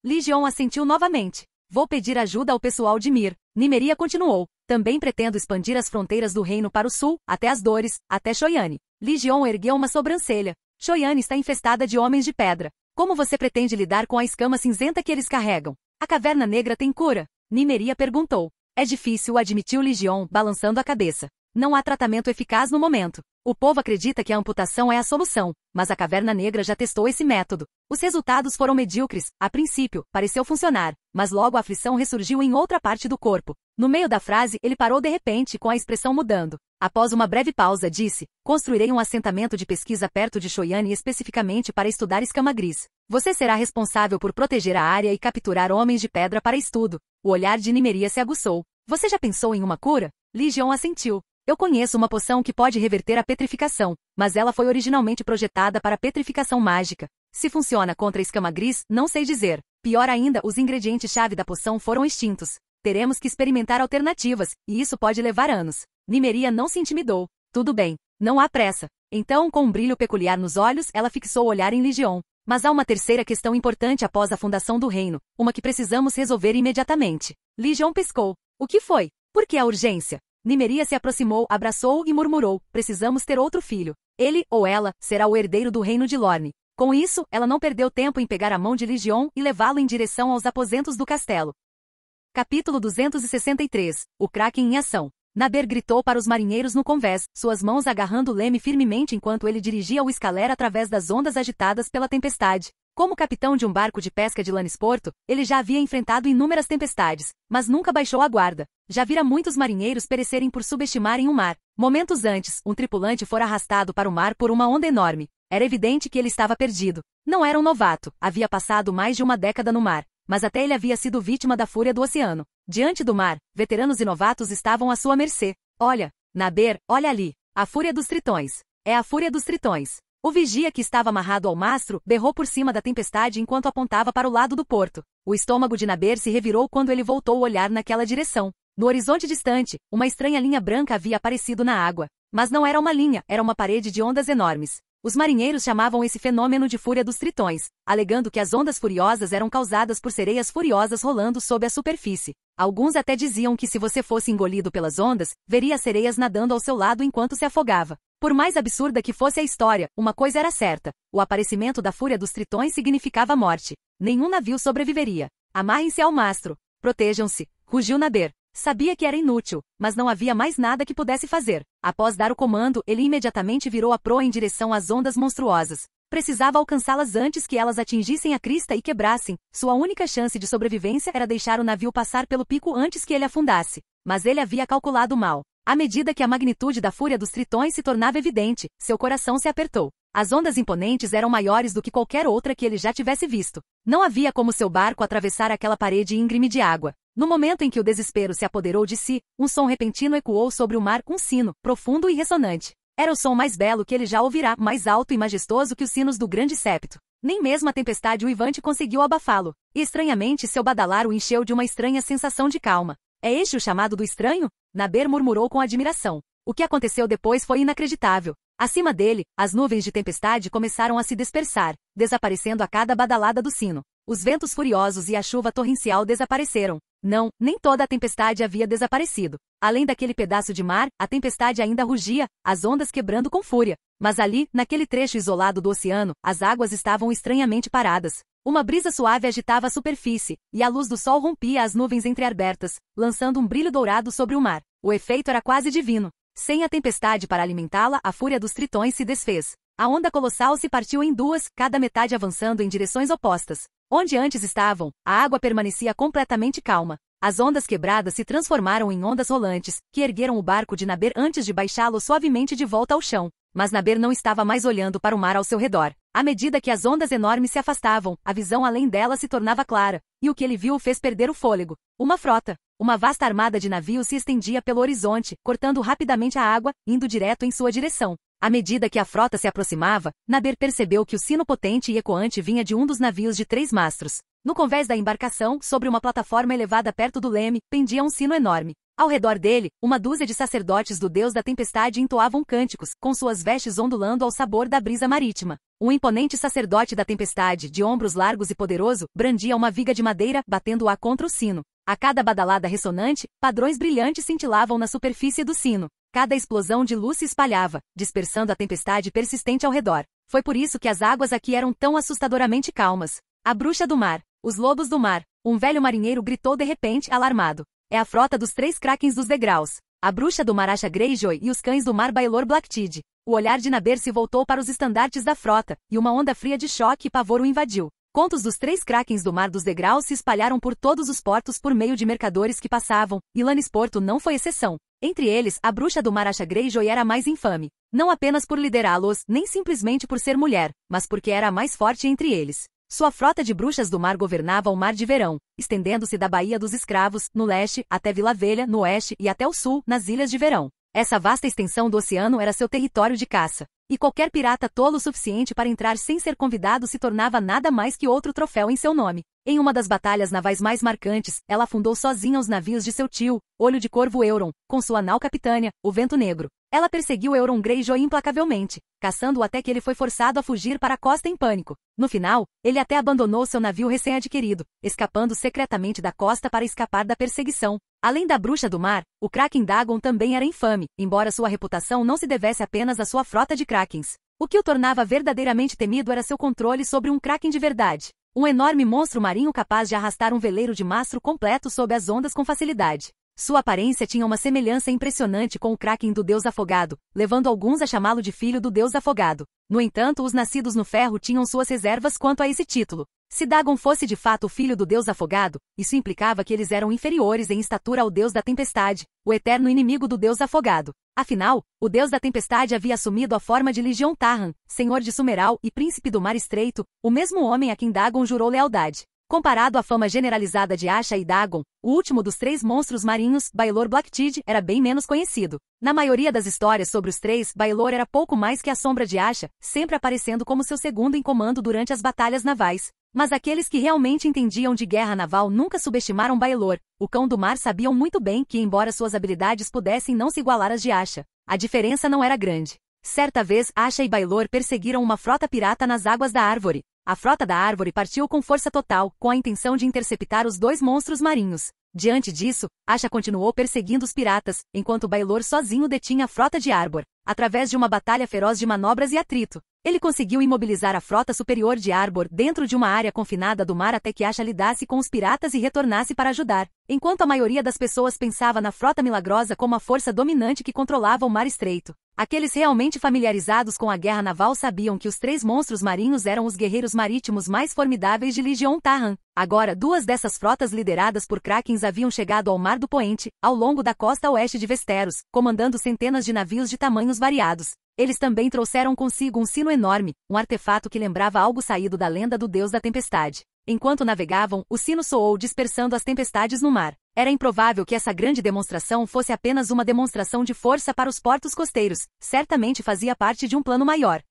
A: Li Jion assentiu novamente. Vou pedir ajuda ao pessoal de Mir. Nimeria continuou. Também pretendo expandir as fronteiras do reino para o sul, até as Dores, até Shoyane. Li Jion ergueu uma sobrancelha. Shoyane está infestada de homens de pedra. Como você pretende lidar com a escama cinzenta que eles carregam? A caverna negra tem cura? Nimeria perguntou. É difícil, admitiu Li Jion, balançando a cabeça. Não há tratamento eficaz no momento. O povo acredita que a amputação é a solução, mas a Caverna Negra já testou esse método. Os resultados foram medíocres. A princípio, pareceu funcionar, mas logo a aflição ressurgiu em outra parte do corpo. No meio da frase, ele parou de repente, com a expressão mudando. Após uma breve pausa, disse: construirei um assentamento de pesquisa perto de Shoyane especificamente para estudar escama gris. Você será responsável por proteger a área e capturar homens de pedra para estudo. O olhar de Nimeria se aguçou. Você já pensou em uma cura? Li Jion assentiu. Eu conheço uma poção que pode reverter a petrificação, mas ela foi originalmente projetada para petrificação mágica. Se funciona contra a escama gris, não sei dizer. Pior ainda, os ingredientes-chave da poção foram extintos. Teremos que experimentar alternativas, e isso pode levar anos. Nimeria não se intimidou. Tudo bem, não há pressa. Então, com um brilho peculiar nos olhos, ela fixou o olhar em Li Jion. Mas há uma terceira questão importante após a fundação do reino, uma que precisamos resolver imediatamente. Li Jion piscou. O que foi? Por que a urgência? Nimeria se aproximou, abraçou e murmurou: precisamos ter outro filho. Ele, ou ela, será o herdeiro do reino de Lorne. Com isso, ela não perdeu tempo em pegar a mão de Li Jion e levá-lo em direção aos aposentos do castelo. Capítulo 263. O Kraken em ação. Naber gritou para os marinheiros no convés, suas mãos agarrando o leme firmemente enquanto ele dirigia o escaler através das ondas agitadas pela tempestade. Como capitão de um barco de pesca de Lannisporto, ele já havia enfrentado inúmeras tempestades, mas nunca baixou a guarda. Já vira muitos marinheiros perecerem por subestimarem o mar. Momentos antes, um tripulante fora arrastado para o mar por uma onda enorme. Era evidente que ele estava perdido. Não era um novato, havia passado mais de uma década no mar, mas até ele havia sido vítima da fúria do oceano. Diante do mar, veteranos e novatos estavam à sua mercê. Olha, Naber, olha ali. A fúria dos tritões. É a fúria dos tritões. O vigia que estava amarrado ao mastro berrou por cima da tempestade enquanto apontava para o lado do porto. O estômago de Naber se revirou quando ele voltou o olhar naquela direção. No horizonte distante, uma estranha linha branca havia aparecido na água. Mas não era uma linha, era uma parede de ondas enormes. Os marinheiros chamavam esse fenômeno de fúria dos tritões, alegando que as ondas furiosas eram causadas por sereias furiosas rolando sob a superfície. Alguns até diziam que se você fosse engolido pelas ondas, veria as sereias nadando ao seu lado enquanto se afogava. Por mais absurda que fosse a história, uma coisa era certa: o aparecimento da fúria dos tritões significava morte. Nenhum navio sobreviveria. Amarrem-se ao mastro. Protejam-se, rugiu Naber. Sabia que era inútil, mas não havia mais nada que pudesse fazer. Após dar o comando, ele imediatamente virou a proa em direção às ondas monstruosas. Precisava alcançá-las antes que elas atingissem a crista e quebrassem. Sua única chance de sobrevivência era deixar o navio passar pelo pico antes que ele afundasse. Mas ele havia calculado mal. À medida que a magnitude da fúria dos tritões se tornava evidente, seu coração se apertou. As ondas imponentes eram maiores do que qualquer outra que ele já tivesse visto. Não havia como seu barco atravessar aquela parede íngreme de água. No momento em que o desespero se apoderou de si, um som repentino ecoou sobre o mar, um sino, profundo e ressonante. Era o som mais belo que ele já ouvirá, mais alto e majestoso que os sinos do grande septo. Nem mesmo a tempestade uivante conseguiu abafá-lo. E estranhamente seu badalar o encheu de uma estranha sensação de calma. É este o chamado do estranho? Naber murmurou com admiração. O que aconteceu depois foi inacreditável. Acima dele, as nuvens de tempestade começaram a se dispersar, desaparecendo a cada badalada do sino. Os ventos furiosos e a chuva torrencial desapareceram. Não, nem toda a tempestade havia desaparecido. Além daquele pedaço de mar, a tempestade ainda rugia, as ondas quebrando com fúria. Mas ali, naquele trecho isolado do oceano, as águas estavam estranhamente paradas. Uma brisa suave agitava a superfície, e a luz do sol rompia as nuvens entreabertas, lançando um brilho dourado sobre o mar. O efeito era quase divino. Sem a tempestade para alimentá-la, a fúria dos tritões se desfez. A onda colossal se partiu em duas, cada metade avançando em direções opostas. Onde antes estavam, a água permanecia completamente calma. As ondas quebradas se transformaram em ondas rolantes, que ergueram o barco de Naber antes de baixá-lo suavemente de volta ao chão. Mas Naber não estava mais olhando para o mar ao seu redor. À medida que as ondas enormes se afastavam, a visão além dela se tornava clara, e o que ele viu o fez perder o fôlego. Uma frota. Uma vasta armada de navios se estendia pelo horizonte, cortando rapidamente a água, indo direto em sua direção. À medida que a frota se aproximava, Naber percebeu que o sino potente e ecoante vinha de um dos navios de 3 mastros. No convés da embarcação, sobre uma plataforma elevada perto do leme, pendia um sino enorme. Ao redor dele, uma dúzia de sacerdotes do deus da tempestade entoavam cânticos, com suas vestes ondulando ao sabor da brisa marítima. Um imponente sacerdote da tempestade, de ombros largos e poderoso, brandia uma viga de madeira, batendo-a contra o sino. A cada badalada ressonante, padrões brilhantes cintilavam na superfície do sino. Cada explosão de luz se espalhava, dispersando a tempestade persistente ao redor. Foi por isso que as águas aqui eram tão assustadoramente calmas. A bruxa do mar. Os lobos do mar. Um velho marinheiro gritou de repente, alarmado. É a frota dos 3 krakens dos degraus. A bruxa do mar Asha Greyjoy e os cães do mar Baelor Blacktide. O olhar de Naber se voltou para os estandartes da frota, e uma onda fria de choque e pavor o invadiu. Contos dos 3 krakens do mar dos degraus se espalharam por todos os portos por meio de mercadores que passavam, e Lannisporto não foi exceção. Entre eles, a bruxa do mar Asha Greyjoy era a mais infame. Não apenas por liderá-los, nem simplesmente por ser mulher, mas porque era a mais forte entre eles. Sua frota de bruxas do mar governava o Mar de Verão, estendendo-se da Baía dos Escravos, no leste, até Vila Velha, no oeste, e até o sul, nas Ilhas de Verão. Essa vasta extensão do oceano era seu território de caça. E qualquer pirata tolo o suficiente para entrar sem ser convidado se tornava nada mais que outro troféu em seu nome. Em uma das batalhas navais mais marcantes, ela afundou sozinha os navios de seu tio, Olho de Corvo Euron, com sua nau capitânia, o Vento Negro. Ela perseguiu Euron Greyjoy implacavelmente, caçando-o até que ele foi forçado a fugir para a costa em pânico. No final, ele até abandonou seu navio recém-adquirido, escapando secretamente da costa para escapar da perseguição. Além da bruxa do mar, o Kraken Dagon também era infame, embora sua reputação não se devesse apenas à sua frota de Krakens. O que o tornava verdadeiramente temido era seu controle sobre um Kraken de verdade. Um enorme monstro marinho capaz de arrastar um veleiro de mastro completo sob as ondas com facilidade. Sua aparência tinha uma semelhança impressionante com o Kraken do Deus Afogado, levando alguns a chamá-lo de filho do Deus Afogado. No entanto, os nascidos no ferro tinham suas reservas quanto a esse título. Se Dagon fosse de fato o filho do Deus Afogado, isso implicava que eles eram inferiores em estatura ao Deus da Tempestade, o eterno inimigo do Deus Afogado. Afinal, o Deus da Tempestade havia assumido a forma de Legion Tarran, senhor de Sumeral e príncipe do Mar Estreito, o mesmo homem a quem Dagon jurou lealdade. Comparado à fama generalizada de Asha e Dagon, o último dos 3 monstros marinhos, Baelor Blacktide, era bem menos conhecido. Na maioria das histórias sobre os 3, Baelor era pouco mais que a sombra de Asha, sempre aparecendo como seu segundo em comando durante as batalhas navais. Mas aqueles que realmente entendiam de guerra naval nunca subestimaram Baelor. O Cão do Mar sabiam muito bem que, embora suas habilidades pudessem não se igualar às de Asha, a diferença não era grande. Certa vez, Asha e Baelor perseguiram uma frota pirata nas águas da Árvore. A frota da Árvore partiu com força total, com a intenção de interceptar os 2 monstros marinhos. Diante disso, Asha continuou perseguindo os piratas, enquanto Baelor sozinho detinha a frota de Arbor. Através de uma batalha feroz de manobras e atrito, ele conseguiu imobilizar a frota superior de Arbor dentro de uma área confinada do mar até que Asha lidasse com os piratas e retornasse para ajudar. Enquanto a maioria das pessoas pensava na frota milagrosa como a força dominante que controlava o Mar Estreito, aqueles realmente familiarizados com a guerra naval sabiam que os 3 monstros marinhos eram os guerreiros marítimos mais formidáveis de Legion Tarran. Agora, 2 dessas frotas lideradas por Krakens haviam chegado ao Mar do Poente, ao longo da costa oeste de Westeros, comandando centenas de navios de tamanhos variados. Eles também trouxeram consigo um sino enorme, um artefato que lembrava algo saído da lenda do Deus da Tempestade. Enquanto navegavam, o sino soou dispersando as tempestades no mar. Era improvável que essa grande demonstração fosse apenas uma demonstração de força para os portos costeiros. Certamente fazia parte de um plano maior.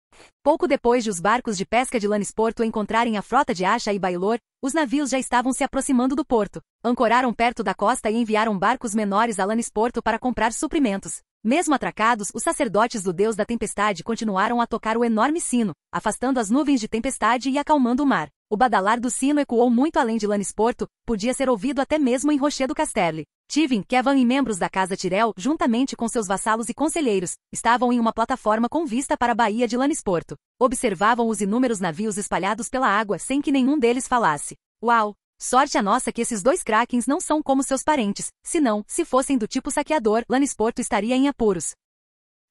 A: Pouco depois de os barcos de pesca de Lannisporto encontrarem a frota de Asha e Baelor, os navios já estavam se aproximando do porto. Ancoraram perto da costa e enviaram barcos menores a Lannisporto para comprar suprimentos. Mesmo atracados, os sacerdotes do Deus da Tempestade continuaram a tocar o enorme sino, afastando as nuvens de tempestade e acalmando o mar. O badalar do sino ecoou muito além de Lannisporto, podia ser ouvido até mesmo em Rochedo Casterly. Tywin, Kevan e membros da Casa Tyrell, juntamente com seus vassalos e conselheiros, estavam em uma plataforma com vista para a Baía de Lannisporto. Observavam os inúmeros navios espalhados pela água sem que nenhum deles falasse. Uau! Sorte a nossa que esses 2 Krakens não são como seus parentes, senão, se fossem do tipo saqueador, Lannisporto estaria em apuros.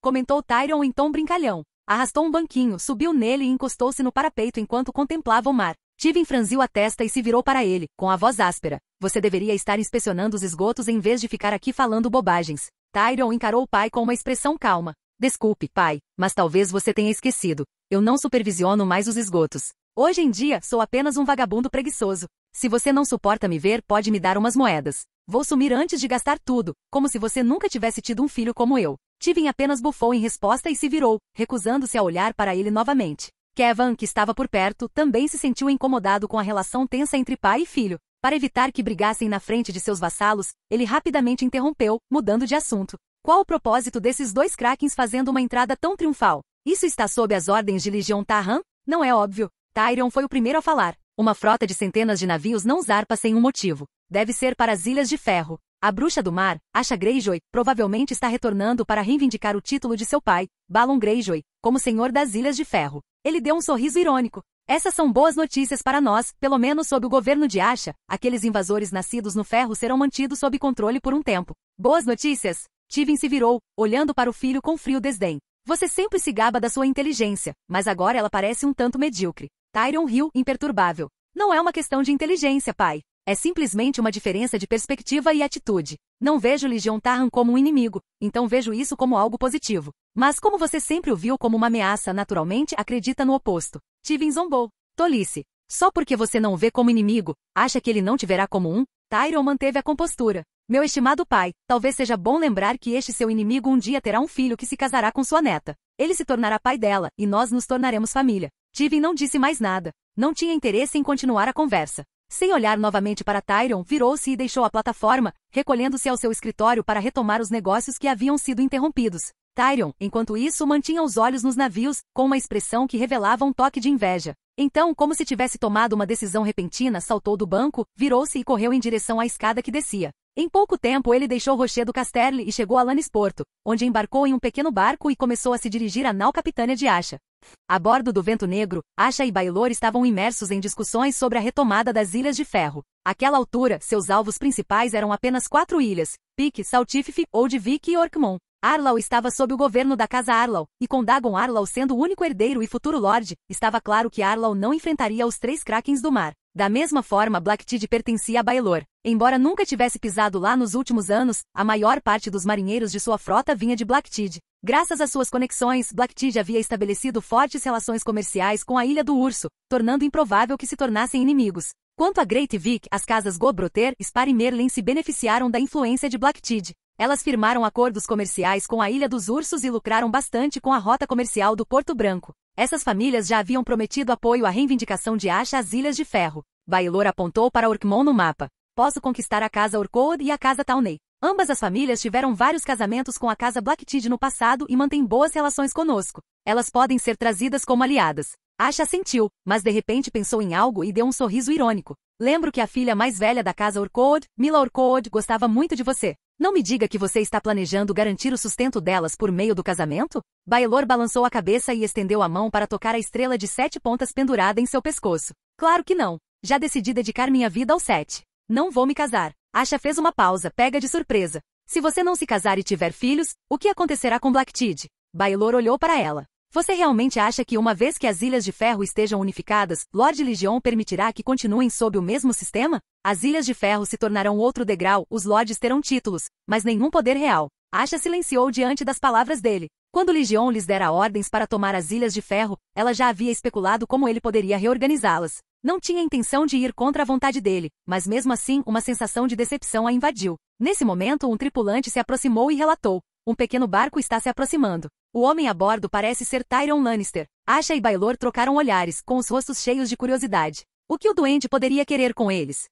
A: Comentou Tyrion em tom brincalhão. Arrastou um banquinho, subiu nele e encostou-se no parapeito enquanto contemplava o mar. Tywin franziu a testa e se virou para ele, com a voz áspera. Você deveria estar inspecionando os esgotos em vez de ficar aqui falando bobagens. Tyrion encarou o pai com uma expressão calma. Desculpe, pai, mas talvez você tenha esquecido. Eu não supervisiono mais os esgotos. Hoje em dia, sou apenas um vagabundo preguiçoso. Se você não suporta me ver, pode me dar umas moedas. Vou sumir antes de gastar tudo, como se você nunca tivesse tido um filho como eu. Tivin apenas bufou em resposta e se virou, recusando-se a olhar para ele novamente. Kevin, que estava por perto, também se sentiu incomodado com a relação tensa entre pai e filho. Para evitar que brigassem na frente de seus vassalos, ele rapidamente interrompeu, mudando de assunto. Qual o propósito desses dois Krakens fazendo uma entrada tão triunfal? Isso está sob as ordens de Legion Tahan? Não é óbvio. Tyrion foi o primeiro a falar. Uma frota de centenas de navios não zarpa sem um motivo. Deve ser para as Ilhas de Ferro. A bruxa do mar, Asha Greyjoy, provavelmente está retornando para reivindicar o título de seu pai, Balon Greyjoy, como Senhor das Ilhas de Ferro. Ele deu um sorriso irônico. Essas são boas notícias para nós, pelo menos sob o governo de Asha, aqueles invasores nascidos no ferro serão mantidos sob controle por um tempo. Boas notícias? Tivin se virou, olhando para o filho com frio desdém. Você sempre se gaba da sua inteligência, mas agora ela parece um tanto medíocre. Tyrion riu, imperturbável. Não é uma questão de inteligência, pai. É simplesmente uma diferença de perspectiva e atitude. Não vejo Legion Tahan como um inimigo, então vejo isso como algo positivo. Mas como você sempre o viu como uma ameaça, naturalmente acredita no oposto. Tivin zombou. Tolice. Só porque você não o vê como inimigo, acha que ele não te verá como um? Tyrion manteve a compostura. Meu estimado pai, talvez seja bom lembrar que este seu inimigo um dia terá um filho que se casará com sua neta. Ele se tornará pai dela, e nós nos tornaremos família. Tivin não disse mais nada. Não tinha interesse em continuar a conversa. Sem olhar novamente para Tyrion, virou-se e deixou a plataforma, recolhendo-se ao seu escritório para retomar os negócios que haviam sido interrompidos. Tyrion, enquanto isso, mantinha os olhos nos navios, com uma expressão que revelava um toque de inveja. Então, como se tivesse tomado uma decisão repentina, saltou do banco, virou-se e correu em direção à escada que descia. Em pouco tempo ele deixou Rochedo Casterly e chegou a Lannisporto, onde embarcou em um pequeno barco e começou a se dirigir à nau capitânia de Asha. A bordo do Vento Negro, Asha e Baelor estavam imersos em discussões sobre a retomada das Ilhas de Ferro. Àquela altura, seus alvos principais eram apenas 4 ilhas, Pyke, Saltífice, Oldvik e Orkmon. Arlau estava sob o governo da Casa Arlau, e com Dagon Arlau sendo o único herdeiro e futuro Lorde, estava claro que Arlau não enfrentaria os 3 Krakens do mar. Da mesma forma, Blacktide pertencia a Baelor. Embora nunca tivesse pisado lá nos últimos anos, a maior parte dos marinheiros de sua frota vinha de Blacktide. Graças às suas conexões, Blacktide havia estabelecido fortes relações comerciais com a Ilha do Urso, tornando improvável que se tornassem inimigos. Quanto a Great Vic, as casas Godbroter e Spar e Merlin se beneficiaram da influência de Blacktide. Elas firmaram acordos comerciais com a Ilha dos Ursos e lucraram bastante com a rota comercial do Porto Branco. Essas famílias já haviam prometido apoio à reivindicação de Asha às Ilhas de Ferro. Baelor apontou para Orkmon no mapa. Posso conquistar a Casa Orcoad e a Casa Tawney. Ambas as famílias tiveram vários casamentos com a Casa Blacktide no passado e mantêm boas relações conosco. Elas podem ser trazidas como aliadas. Asha assentiu, mas de repente pensou em algo e deu um sorriso irônico. Lembro que a filha mais velha da Casa Orcoad, Mila Orcoad, gostava muito de você. Não me diga que você está planejando garantir o sustento delas por meio do casamento? Baelor balançou a cabeça e estendeu a mão para tocar a estrela de 7 pontas pendurada em seu pescoço. Claro que não. Já decidi dedicar minha vida ao 7. Não vou me casar. Asha fez uma pausa, pega de surpresa. Se você não se casar e tiver filhos, o que acontecerá com Blacktide? Baelor olhou para ela. Você realmente acha que uma vez que as Ilhas de Ferro estejam unificadas, Lord Legion permitirá que continuem sob o mesmo sistema? As Ilhas de Ferro se tornarão outro degrau, os Lords terão títulos, mas nenhum poder real. Asha silenciou diante das palavras dele. Quando Legion lhes dera ordens para tomar as Ilhas de Ferro, ela já havia especulado como ele poderia reorganizá-las. Não tinha intenção de ir contra a vontade dele, mas mesmo assim uma sensação de decepção a invadiu. Nesse momento um tripulante se aproximou e relatou. Um pequeno barco está se aproximando. O homem a bordo parece ser Tyrion Lannister. Asha e Baelor trocaram olhares, com os rostos cheios de curiosidade. O que o duende poderia querer com eles?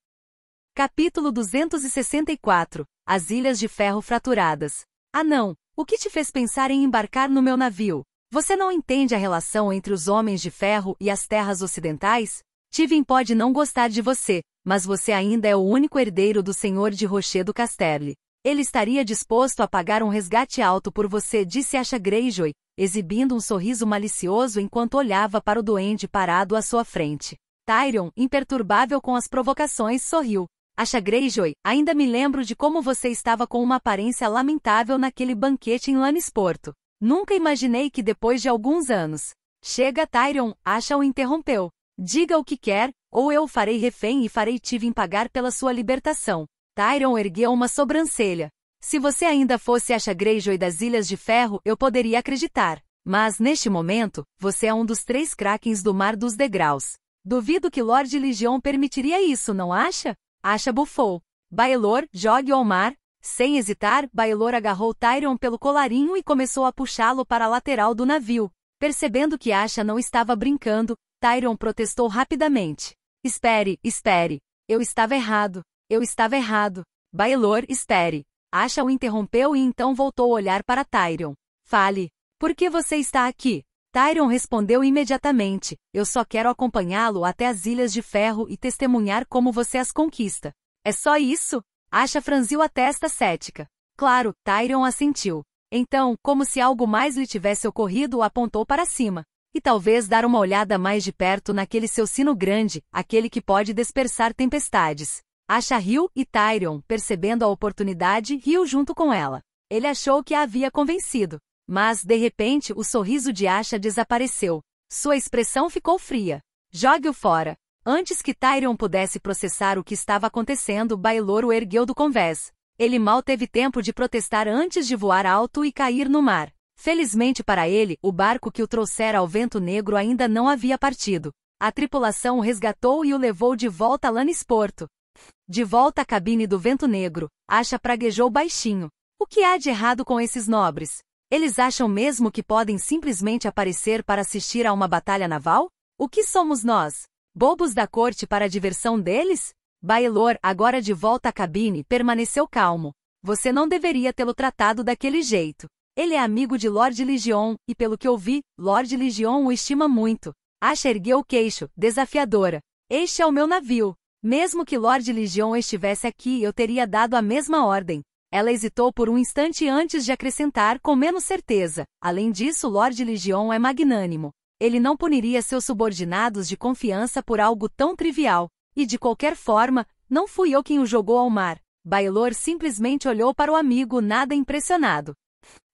A: Capítulo 264. As Ilhas de Ferro Fraturadas. Ah não, o que te fez pensar em embarcar no meu navio? Você não entende a relação entre os Homens de Ferro e as Terras Ocidentais? Tivin pode não gostar de você, mas você ainda é o único herdeiro do Senhor de Rochedo Casterly. Ele estaria disposto a pagar um resgate alto por você, disse Asha Greyjoy, exibindo um sorriso malicioso enquanto olhava para o duende parado à sua frente. Tyrion, imperturbável com as provocações, sorriu. Asha Greyjoy, ainda me lembro de como você estava com uma aparência lamentável naquele banquete em Lannisporto. Nunca imaginei que depois de alguns anos. Chega, Tyrion, Asha o interrompeu. Diga o que quer, ou eu o farei refém e farei Tivin pagar pela sua libertação. Tyrion ergueu uma sobrancelha. Se você ainda fosse Asha Greyjoy das Ilhas de Ferro, eu poderia acreditar. Mas, neste momento, você é um dos 3 Krakens do Mar dos Degraus. Duvido que Lord Legion permitiria isso, não acha? Asha bufou. Baelor, jogue ao mar. Sem hesitar, Baelor agarrou Tyrion pelo colarinho e começou a puxá-lo para a lateral do navio. Percebendo que Asha não estava brincando, Tyrion protestou rapidamente. Espere, espere. Eu estava errado. Eu estava errado. Baelor, espere. Asha o interrompeu e então voltou a olhar para Tyrion. Fale. Por que você está aqui? Tyrion respondeu imediatamente. Eu só quero acompanhá-lo até as Ilhas de Ferro e testemunhar como você as conquista. É só isso? Asha franziu a testa cética. Claro, Tyrion assentiu. Então, como se algo mais lhe tivesse ocorrido, apontou para cima. E talvez dar uma olhada mais de perto naquele seu sino grande, aquele que pode dispersar tempestades. Asha riu e Tyrion, percebendo a oportunidade, riu junto com ela. Ele achou que a havia convencido. Mas, de repente, o sorriso de Asha desapareceu. Sua expressão ficou fria. Jogue-o fora. Antes que Tyrion pudesse processar o que estava acontecendo, Baelor o ergueu do convés. Ele mal teve tempo de protestar antes de voar alto e cair no mar. Felizmente para ele, o barco que o trouxera ao Vento Negro ainda não havia partido. A tripulação o resgatou e o levou de volta a Lannisporto. De volta à cabine do Vento Negro, Asha praguejou baixinho. O que há de errado com esses nobres? Eles acham mesmo que podem simplesmente aparecer para assistir a uma batalha naval? O que somos nós? Bobos da corte para a diversão deles? Baelor, agora de volta à cabine, permaneceu calmo. Você não deveria tê-lo tratado daquele jeito. Ele é amigo de Lord Lygion, e pelo que ouvi, Lord Lygion o estima muito. Asha ergueu o queixo, desafiadora. Este é o meu navio. Mesmo que Lord Lygion estivesse aqui, eu teria dado a mesma ordem. Ela hesitou por um instante antes de acrescentar com menos certeza. Além disso, Lord Lygion é magnânimo. Ele não puniria seus subordinados de confiança por algo tão trivial. E de qualquer forma, não fui eu quem o jogou ao mar. Baelor simplesmente olhou para o amigo, nada impressionado.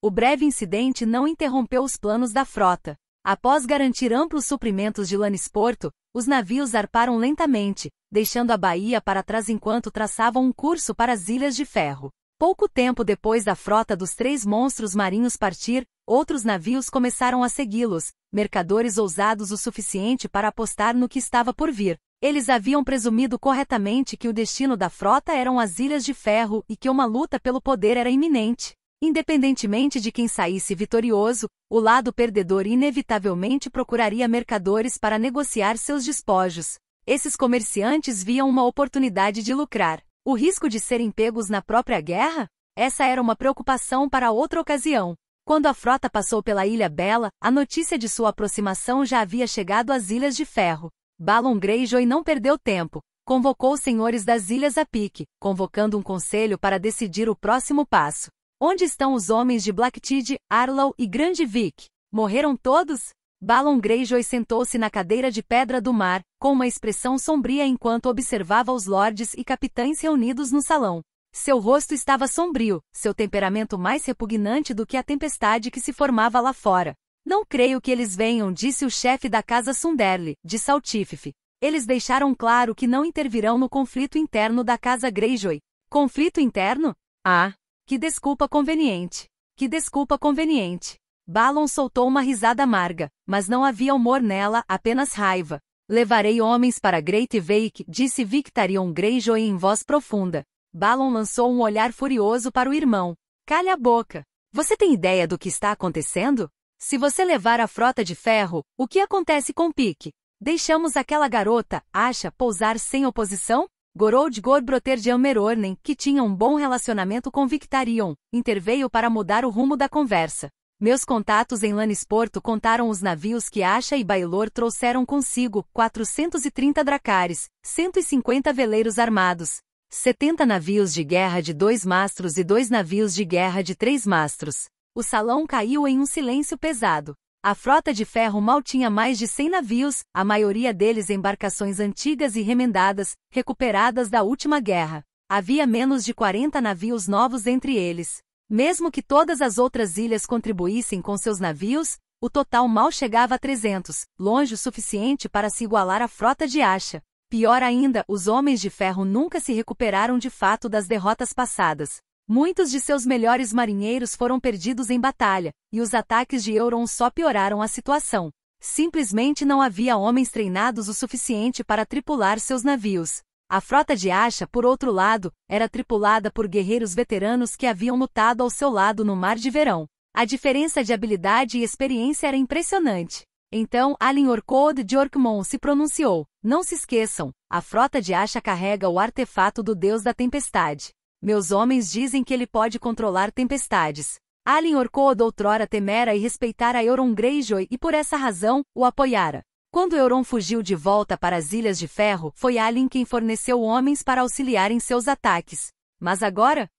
A: O breve incidente não interrompeu os planos da frota. Após garantir amplos suprimentos de Lannisporto, os navios zarparam lentamente, deixando a baía para trás enquanto traçavam um curso para as Ilhas de Ferro. Pouco tempo depois da frota dos 3 monstros marinhos partir, outros navios começaram a segui-los, mercadores ousados o suficiente para apostar no que estava por vir. Eles haviam presumido corretamente que o destino da frota eram as Ilhas de Ferro e que uma luta pelo poder era iminente. Independentemente de quem saísse vitorioso, o lado perdedor inevitavelmente procuraria mercadores para negociar seus despojos. Esses comerciantes viam uma oportunidade de lucrar. O risco de serem pegos na própria guerra? Essa era uma preocupação para outra ocasião. Quando a frota passou pela Ilha Bela, a notícia de sua aproximação já havia chegado às Ilhas de Ferro. Balon Greyjoy não perdeu tempo. Convocou os senhores das Ilhas a pique, convocando um conselho para decidir o próximo passo. Onde estão os homens de Blacktide, Arlow e Grande Vic? Morreram todos? Balon Greyjoy sentou-se na cadeira de pedra do mar, com uma expressão sombria enquanto observava os lordes e capitães reunidos no salão. Seu rosto estava sombrio, seu temperamento mais repugnante do que a tempestade que se formava lá fora. Não creio que eles venham, disse o chefe da casa Sunderly, de Saltífife. Eles deixaram claro que não intervirão no conflito interno da casa Greyjoy. Conflito interno? Ah! Que desculpa conveniente. Que desculpa conveniente. Balon soltou uma risada amarga, mas não havia humor nela, apenas raiva. Levarei homens para Great Vake, disse Victarion Greyjoy em voz profunda. Balon lançou um olhar furioso para o irmão. Calha a boca. Você tem ideia do que está acontecendo? Se você levar a frota de ferro, o que acontece com Pique? Deixamos aquela garota, Asha, pousar sem oposição? Gorold Gorbroter de Amerornen, que tinha um bom relacionamento com Victarion, interveio para mudar o rumo da conversa. Meus contatos em Lannisporto contaram os navios que Asha e Baelor trouxeram consigo, 430 dracares, 150 veleiros armados, 70 navios de guerra de 2 mastros e 2 navios de guerra de 3 mastros. O salão caiu em um silêncio pesado. A frota de ferro mal tinha mais de 100 navios, a maioria deles embarcações antigas e remendadas, recuperadas da última guerra. Havia menos de 40 navios novos entre eles. Mesmo que todas as outras ilhas contribuíssem com seus navios, o total mal chegava a 300, longe o suficiente para se igualar à frota de Asha. Pior ainda, os homens de ferro nunca se recuperaram de fato das derrotas passadas. Muitos de seus melhores marinheiros foram perdidos em batalha, e os ataques de Euron só pioraram a situação. Simplesmente não havia homens treinados o suficiente para tripular seus navios. A frota de Asha, por outro lado, era tripulada por guerreiros veteranos que haviam lutado ao seu lado no Mar de Verão. A diferença de habilidade e experiência era impressionante. Então, Alinhorkod de Orkmon se pronunciou: não se esqueçam, a frota de Asha carrega o artefato do Deus da Tempestade. Meus homens dizem que ele pode controlar tempestades. Alinhorkod outrora temera e respeitara Euron Greyjoy e por essa razão, o apoiara. Quando Euron fugiu de volta para as Ilhas de Ferro, foi Alyn quem forneceu homens para auxiliar em seus ataques. Mas agora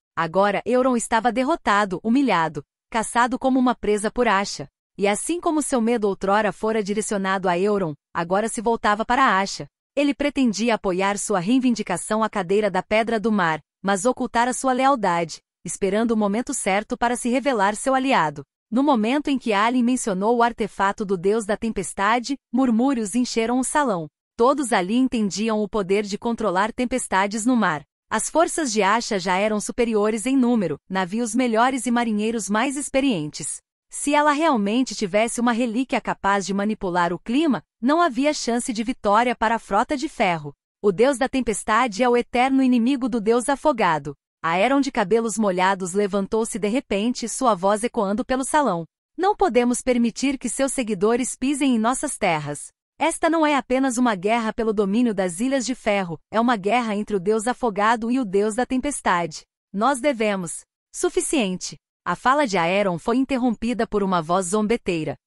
A: Euron estava derrotado, humilhado, caçado como uma presa por Asha. E assim como seu medo outrora fora direcionado a Euron, agora se voltava para Asha. Ele pretendia apoiar sua reivindicação à cadeira da Pedra do Mar, mas ocultara sua lealdade, esperando o momento certo para se revelar seu aliado. No momento em que Alyn mencionou o artefato do Deus da Tempestade, murmúrios encheram o salão. Todos ali entendiam o poder de controlar tempestades no mar. As forças de Asha já eram superiores em número, navios melhores e marinheiros mais experientes. Se ela realmente tivesse uma relíquia capaz de manipular o clima, não havia chance de vitória para a Frota de Ferro. O Deus da Tempestade é o eterno inimigo do Deus Afogado. Aeron de cabelos molhados levantou-se de repente, sua voz ecoando pelo salão. Não podemos permitir que seus seguidores pisem em nossas terras. Esta não é apenas uma guerra pelo domínio das Ilhas de Ferro, é uma guerra entre o Deus Afogado e o Deus da Tempestade. Nós devemos. Suficiente. A fala de Aeron foi interrompida por uma voz zombeteira.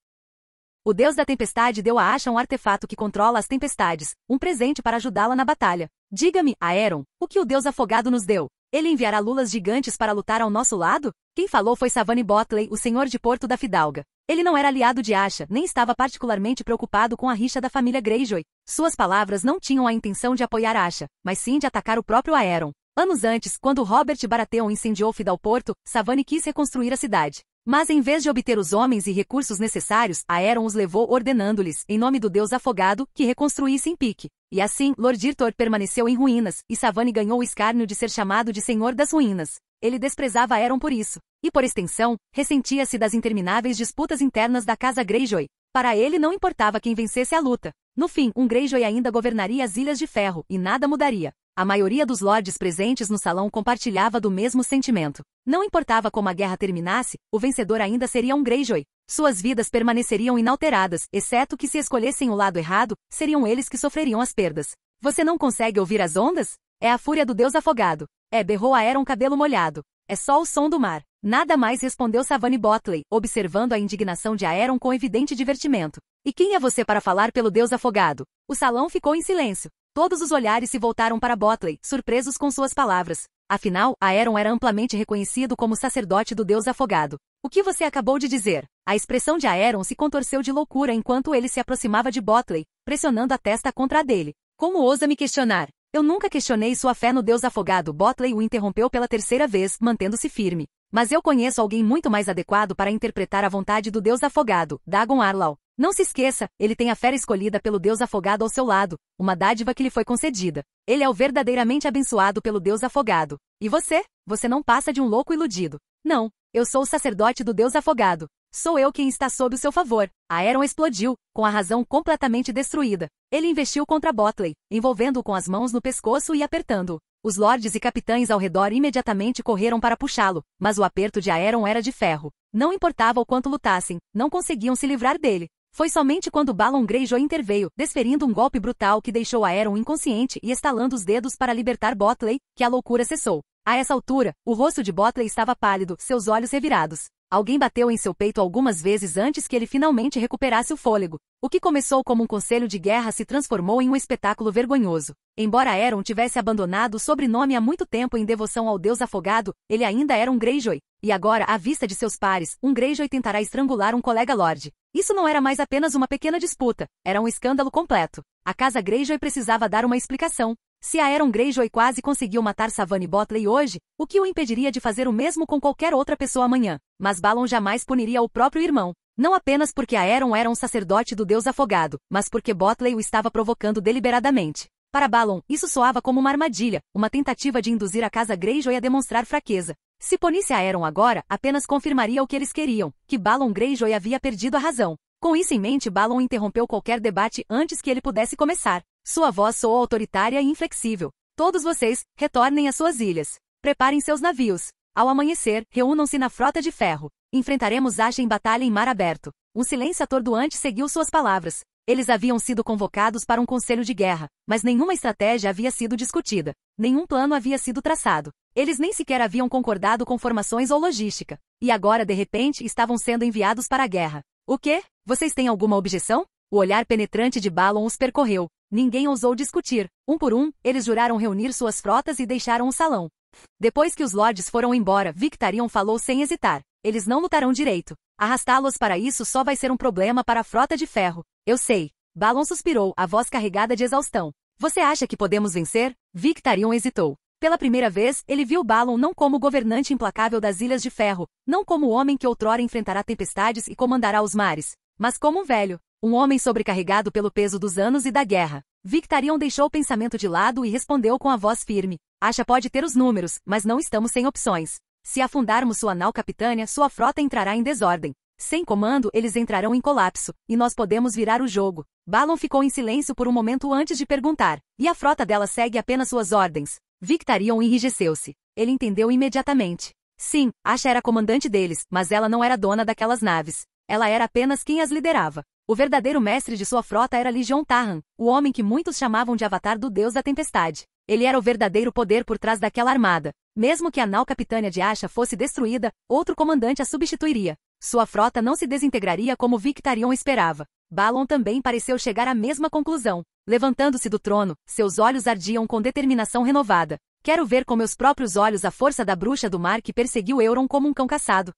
A: O Deus da Tempestade deu a Asha um artefato que controla as tempestades, um presente para ajudá-la na batalha. Diga-me, Aeron, o que o Deus Afogado nos deu? Ele enviará lulas gigantes para lutar ao nosso lado? Quem falou foi Savany Botley, o senhor de Porto da Fidalga. Ele não era aliado de Asha, nem estava particularmente preocupado com a rixa da família Greyjoy. Suas palavras não tinham a intenção de apoiar Asha, mas sim de atacar o próprio Aeron. Anos antes, quando Robert Baratheon incendiou Fidalporto, Savany quis reconstruir a cidade. Mas em vez de obter os homens e recursos necessários, Aeron os levou ordenando-lhes, em nome do Deus Afogado, que reconstruíssem Pique. E assim, Lord Irtor permaneceu em ruínas, e Savany ganhou o escárnio de ser chamado de Senhor das Ruínas. Ele desprezava Aeron por isso. E por extensão, ressentia-se das intermináveis disputas internas da casa Greyjoy. Para ele não importava quem vencesse a luta. No fim, um Greyjoy ainda governaria as Ilhas de Ferro, e nada mudaria. A maioria dos lords presentes no salão compartilhava do mesmo sentimento. Não importava como a guerra terminasse, o vencedor ainda seria um Greyjoy. Suas vidas permaneceriam inalteradas, exceto que se escolhessem o lado errado, seriam eles que sofreriam as perdas. Você não consegue ouvir as ondas? É a fúria do Deus Afogado. Berrou Aeron cabelo molhado. É só o som do mar. Nada mais, respondeu Savany Botley, observando a indignação de Aeron com evidente divertimento. E quem é você para falar pelo Deus Afogado? O salão ficou em silêncio. Todos os olhares se voltaram para Botley, surpresos com suas palavras. Afinal, Aeron era amplamente reconhecido como sacerdote do Deus Afogado. O que você acabou de dizer? A expressão de Aeron se contorceu de loucura enquanto ele se aproximava de Botley, pressionando a testa contra a dele. Como ousa me questionar? Eu nunca questionei sua fé no Deus Afogado. Botley o interrompeu pela terceira vez, mantendo-se firme. Mas eu conheço alguém muito mais adequado para interpretar a vontade do Deus Afogado, Dagon Arlau. Não se esqueça, ele tem a fera escolhida pelo Deus Afogado ao seu lado, uma dádiva que lhe foi concedida. Ele é o verdadeiramente abençoado pelo Deus Afogado. E você? Você não passa de um louco iludido. Não, eu sou o sacerdote do Deus Afogado. Sou eu quem está sob o seu favor. Aeron explodiu, com a razão completamente destruída. Ele investiu contra Botley, envolvendo-o com as mãos no pescoço e apertando-o. Os lordes e capitães ao redor imediatamente correram para puxá-lo, mas o aperto de Aeron era de ferro. Não importava o quanto lutassem, não conseguiam se livrar dele. Foi somente quando Balon Greyjoy interveio, desferindo um golpe brutal que deixou Aeron inconsciente e estalando os dedos para libertar Botley, que a loucura cessou. A essa altura, o rosto de Botley estava pálido, seus olhos revirados. Alguém bateu em seu peito algumas vezes antes que ele finalmente recuperasse o fôlego. O que começou como um conselho de guerra se transformou em um espetáculo vergonhoso. Embora Aeron tivesse abandonado o sobrenome há muito tempo em devoção ao Deus Afogado, ele ainda era um Greyjoy. E agora, à vista de seus pares, um Greyjoy tentará estrangular um colega lord. Isso não era mais apenas uma pequena disputa, era um escândalo completo. A casa Greyjoy precisava dar uma explicação. Se Aeron Greyjoy quase conseguiu matar Savany Botley hoje, o que o impediria de fazer o mesmo com qualquer outra pessoa amanhã? Mas Balon jamais puniria o próprio irmão. Não apenas porque Aeron era um sacerdote do Deus Afogado, mas porque Botley o estava provocando deliberadamente. Para Balon, isso soava como uma armadilha, uma tentativa de induzir a casa Greyjoy a demonstrar fraqueza. Se punisse Aeron agora, apenas confirmaria o que eles queriam, que Balon Greyjoy havia perdido a razão. Com isso em mente, Balon interrompeu qualquer debate antes que ele pudesse começar. Sua voz soou autoritária e inflexível. Todos vocês, retornem às suas ilhas. Preparem seus navios. Ao amanhecer, reúnam-se na frota de ferro. Enfrentaremos Asha em batalha em mar aberto. Um silêncio atordoante seguiu suas palavras. Eles haviam sido convocados para um conselho de guerra, mas nenhuma estratégia havia sido discutida. Nenhum plano havia sido traçado. Eles nem sequer haviam concordado com formações ou logística. E agora, de repente, estavam sendo enviados para a guerra. O quê? Vocês têm alguma objeção? O olhar penetrante de Balon os percorreu. Ninguém ousou discutir. Um por um, eles juraram reunir suas frotas e deixaram o salão. Depois que os lords foram embora, Victarion falou sem hesitar. Eles não lutarão direito. Arrastá-los para isso só vai ser um problema para a frota de ferro. Eu sei. Balon suspirou, a voz carregada de exaustão. Você acha que podemos vencer? Victarion hesitou. Pela primeira vez, ele viu Balon não como o governante implacável das Ilhas de Ferro, não como o homem que outrora enfrentará tempestades e comandará os mares, mas como um velho, um homem sobrecarregado pelo peso dos anos e da guerra. Victarion deixou o pensamento de lado e respondeu com a voz firme. Asha pode ter os números, mas não estamos sem opções. Se afundarmos sua nau capitânia, sua frota entrará em desordem. Sem comando, eles entrarão em colapso, e nós podemos virar o jogo. Balon ficou em silêncio por um momento antes de perguntar. E a frota dela segue apenas suas ordens? Victarion enrijeceu-se. Ele entendeu imediatamente. Sim, Asha era comandante deles, mas ela não era dona daquelas naves. Ela era apenas quem as liderava. O verdadeiro mestre de sua frota era Legion Tahan, o homem que muitos chamavam de avatar do deus da tempestade. Ele era o verdadeiro poder por trás daquela armada. Mesmo que a nau capitânia de Asha fosse destruída, outro comandante a substituiria. Sua frota não se desintegraria como Victarion esperava. Balon também pareceu chegar à mesma conclusão. Levantando-se do trono, seus olhos ardiam com determinação renovada. Quero ver com meus próprios olhos a força da bruxa do mar que perseguiu Euron como um cão caçado.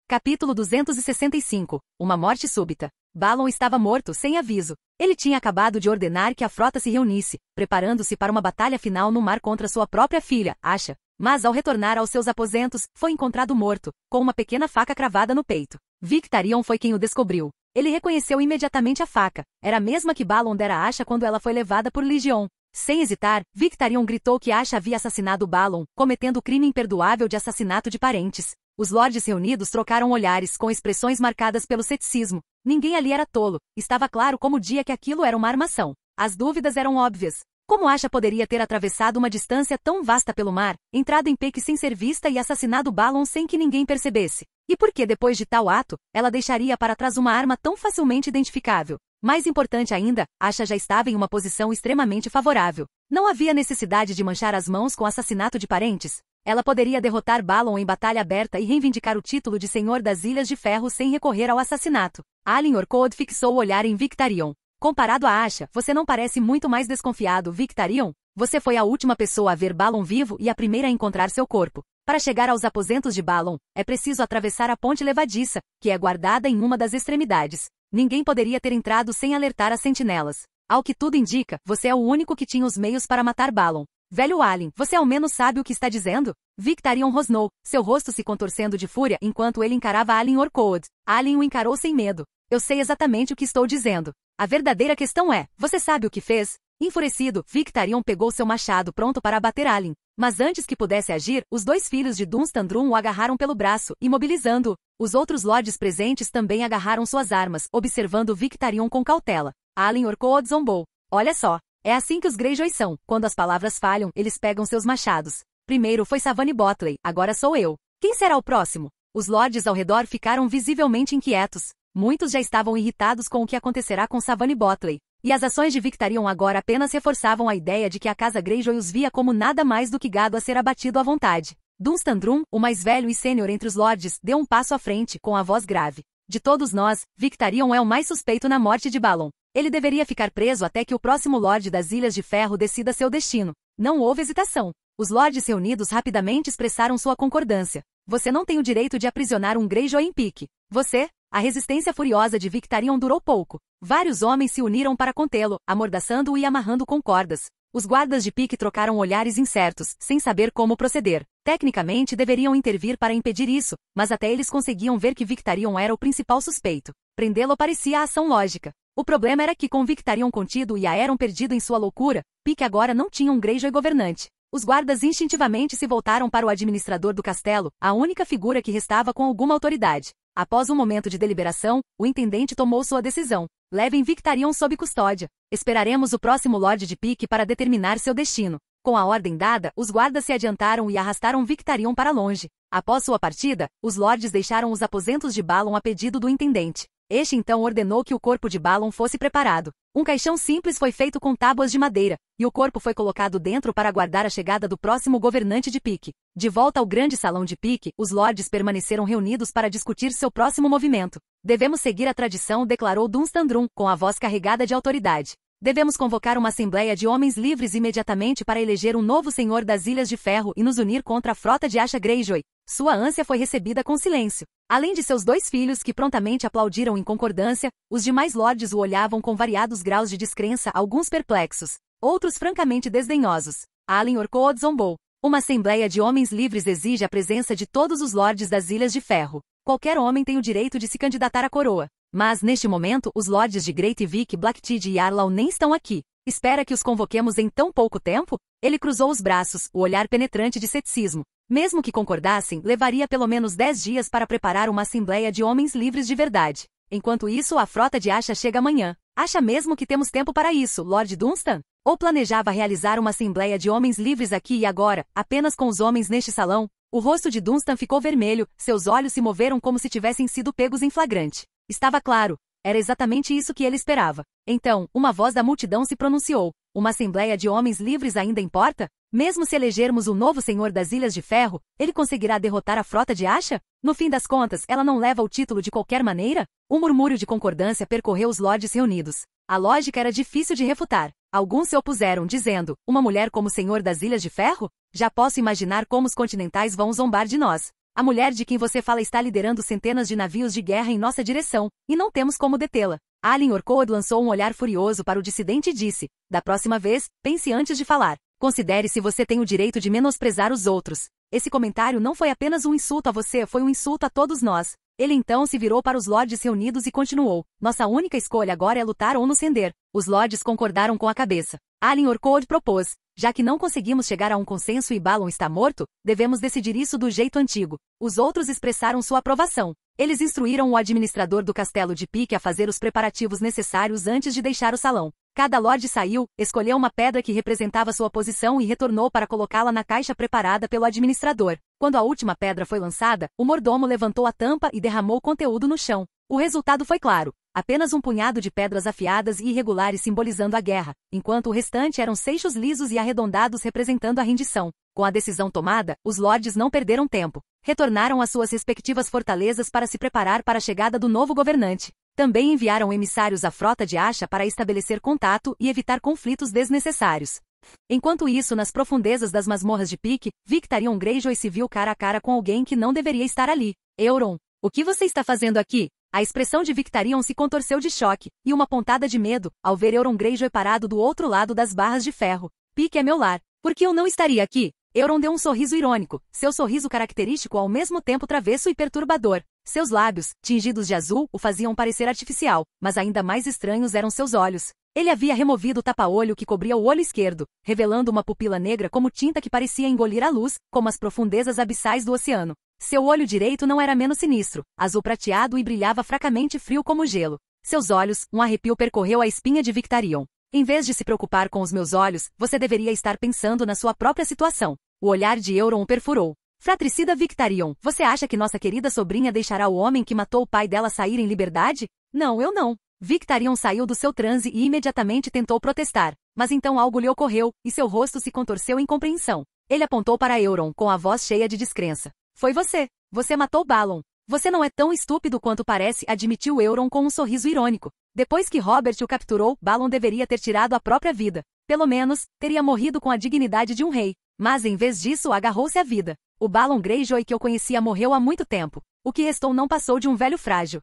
A: Capítulo 265. Uma morte súbita. Balon estava morto, sem aviso. Ele tinha acabado de ordenar que a frota se reunisse, preparando-se para uma batalha final no mar contra sua própria filha, Asha. Mas ao retornar aos seus aposentos, foi encontrado morto, com uma pequena faca cravada no peito. Victarion foi quem o descobriu. Ele reconheceu imediatamente a faca. Era a mesma que Balon dera a Asha quando ela foi levada por Legion. Sem hesitar, Victarion gritou que Asha havia assassinado Balon, cometendo o crime imperdoável de assassinato de parentes. Os lordes reunidos trocaram olhares com expressões marcadas pelo ceticismo. Ninguém ali era tolo. Estava claro como o dia que aquilo era uma armação. As dúvidas eram óbvias. Como Asha poderia ter atravessado uma distância tão vasta pelo mar, entrado em Peque sem ser vista e assassinado Balon sem que ninguém percebesse? E por que, depois de tal ato, ela deixaria para trás uma arma tão facilmente identificável? Mais importante ainda, Asha já estava em uma posição extremamente favorável. Não havia necessidade de manchar as mãos com assassinato de parentes. Ela poderia derrotar Balon em batalha aberta e reivindicar o título de Senhor das Ilhas de Ferro sem recorrer ao assassinato. Alyn Orcode fixou o olhar em Victarion. Comparado a Asha, você não parece muito mais desconfiado, Victarion? Você foi a última pessoa a ver Balon vivo e a primeira a encontrar seu corpo. Para chegar aos aposentos de Balon, é preciso atravessar a ponte levadiça, que é guardada em uma das extremidades. Ninguém poderia ter entrado sem alertar as sentinelas. Ao que tudo indica, você é o único que tinha os meios para matar Balon. Velho Alyn, você ao menos sabe o que está dizendo? Victarion rosnou, seu rosto se contorcendo de fúria enquanto ele encarava Alyn Orcode. Alyn o encarou sem medo. Eu sei exatamente o que estou dizendo. A verdadeira questão é, você sabe o que fez? Enfurecido, Victarion pegou seu machado pronto para abater Alyn. Mas antes que pudesse agir, os dois filhos de Dunstandrun o agarraram pelo braço, imobilizando-o. Os outros lordes presentes também agarraram suas armas, observando Victarion com cautela. Alyn Orcode zombou. Olha só. É assim que os Greyjoy são. Quando as palavras falham, eles pegam seus machados. Primeiro foi Savany Botley, agora sou eu. Quem será o próximo? Os lordes ao redor ficaram visivelmente inquietos. Muitos já estavam irritados com o que acontecerá com Savany Botley. E as ações de Victarion agora apenas reforçavam a ideia de que a casa Greyjoy os via como nada mais do que gado a ser abatido à vontade. Dunstandrun, o mais velho e sênior entre os lordes, deu um passo à frente, com a voz grave. De todos nós, Victarion é o mais suspeito na morte de Balon. Ele deveria ficar preso até que o próximo Lorde das Ilhas de Ferro decida seu destino. Não houve hesitação. Os lordes reunidos rapidamente expressaram sua concordância. Você não tem o direito de aprisionar um Greyjoy em pique. Você? A resistência furiosa de Victarion durou pouco. Vários homens se uniram para contê-lo, amordaçando-o e amarrando com cordas. Os guardas de pique trocaram olhares incertos, sem saber como proceder. Tecnicamente deveriam intervir para impedir isso, mas até eles conseguiam ver que Victarion era o principal suspeito. Prendê-lo parecia a ação lógica. O problema era que com Victarion contido e Aeron perdido em sua loucura, Pique agora não tinha um Greyjoy governante. Os guardas instintivamente se voltaram para o administrador do castelo, a única figura que restava com alguma autoridade. Após um momento de deliberação, o intendente tomou sua decisão. Levem Victarion sob custódia. Esperaremos o próximo Lorde de Pique para determinar seu destino. Com a ordem dada, os guardas se adiantaram e arrastaram Victarion para longe. Após sua partida, os lordes deixaram os aposentos de Balon a pedido do intendente. Este então ordenou que o corpo de Balon fosse preparado. Um caixão simples foi feito com tábuas de madeira, e o corpo foi colocado dentro para aguardar a chegada do próximo governante de Pique. De volta ao grande salão de Pique, os lordes permaneceram reunidos para discutir seu próximo movimento. Devemos seguir a tradição, declarou Dunstan Drum, com a voz carregada de autoridade. Devemos convocar uma assembleia de homens livres imediatamente para eleger um novo senhor das Ilhas de Ferro e nos unir contra a frota de Asha Greyjoy. Sua ânsia foi recebida com silêncio. Além de seus 2 filhos que prontamente aplaudiram em concordância, os demais lordes o olhavam com variados graus de descrença, alguns perplexos, outros francamente desdenhosos. Alyn Orcood zombou. Uma assembleia de homens livres exige a presença de todos os lordes das Ilhas de Ferro. Qualquer homem tem o direito de se candidatar à coroa. Mas, neste momento, os lordes de Great Vic, Blacktide e Arlaw nem estão aqui. Espera que os convoquemos em tão pouco tempo? Ele cruzou os braços, o olhar penetrante de ceticismo. Mesmo que concordassem, levaria pelo menos 10 dias para preparar uma assembleia de homens livres de verdade. Enquanto isso, a frota de Asha chega amanhã. Acha mesmo que temos tempo para isso, Lord Dunstan? Ou planejava realizar uma assembleia de homens livres aqui e agora, apenas com os homens neste salão? O rosto de Dunstan ficou vermelho, seus olhos se moveram como se tivessem sido pegos em flagrante. Estava claro. Era exatamente isso que ele esperava. Então, uma voz da multidão se pronunciou. Uma assembleia de homens livres ainda importa? Mesmo se elegermos o novo senhor das Ilhas de Ferro, ele conseguirá derrotar a frota de Asha? No fim das contas, ela não leva o título de qualquer maneira? Um murmúrio de concordância percorreu os lordes reunidos. A lógica era difícil de refutar. Alguns se opuseram, dizendo, uma mulher como senhor das Ilhas de Ferro? Já posso imaginar como os continentais vão zombar de nós. A mulher de quem você fala está liderando centenas de navios de guerra em nossa direção, e não temos como detê-la. Alyn Orcood lançou um olhar furioso para o dissidente e disse, da próxima vez, pense antes de falar. Considere se você tem o direito de menosprezar os outros. Esse comentário não foi apenas um insulto a você, foi um insulto a todos nós. Ele então se virou para os lordes reunidos e continuou. Nossa única escolha agora é lutar ou nos render. Os lordes concordaram com a cabeça. Alyn Orcood propôs. Já que não conseguimos chegar a um consenso e Balon está morto, devemos decidir isso do jeito antigo. Os outros expressaram sua aprovação. Eles instruíram o administrador do castelo de Pique a fazer os preparativos necessários antes de deixar o salão. Cada lorde saiu, escolheu uma pedra que representava sua posição e retornou para colocá-la na caixa preparada pelo administrador. Quando a última pedra foi lançada, o mordomo levantou a tampa e derramou conteúdo no chão. O resultado foi claro. Apenas um punhado de pedras afiadas e irregulares simbolizando a guerra, enquanto o restante eram seixos lisos e arredondados representando a rendição. Com a decisão tomada, os lordes não perderam tempo. Retornaram às suas respectivas fortalezas para se preparar para a chegada do novo governante. Também enviaram emissários à frota de Asha para estabelecer contato e evitar conflitos desnecessários. Enquanto isso, nas profundezas das masmorras de Pique, Victarion Greyjoy se viu cara a cara com alguém que não deveria estar ali. Euron, o que você está fazendo aqui? A expressão de Victarion se contorceu de choque, e uma pontada de medo, ao ver Euron Greyjoy parado do outro lado das barras de ferro. Pique é meu lar. Por que eu não estaria aqui? Euron deu um sorriso irônico, seu sorriso característico ao mesmo tempo travesso e perturbador. Seus lábios, tingidos de azul, o faziam parecer artificial, mas ainda mais estranhos eram seus olhos. Ele havia removido o tapa-olho que cobria o olho esquerdo, revelando uma pupila negra como tinta que parecia engolir a luz, como as profundezas abissais do oceano. Seu olho direito não era menos sinistro, azul prateado e brilhava fracamente frio como gelo. Seus olhos, um arrepio percorreu a espinha de Victarion. Em vez de se preocupar com os meus olhos, você deveria estar pensando na sua própria situação. O olhar de Euron o perfurou. Fratricida Victarion, você acha que nossa querida sobrinha deixará o homem que matou o pai dela sair em liberdade? Não, eu não. Victarion saiu do seu transe e imediatamente tentou protestar. Mas então algo lhe ocorreu, e seu rosto se contorceu em compreensão. Ele apontou para Euron com a voz cheia de descrença. Foi você. Você matou Balon. Você não é tão estúpido quanto parece, admitiu Euron com um sorriso irônico. Depois que Robert o capturou, Balon deveria ter tirado a própria vida. Pelo menos, teria morrido com a dignidade de um rei. Mas em vez disso, agarrou-se à vida. O Balon Greyjoy que eu conhecia morreu há muito tempo. O que restou não passou de um velho frágil.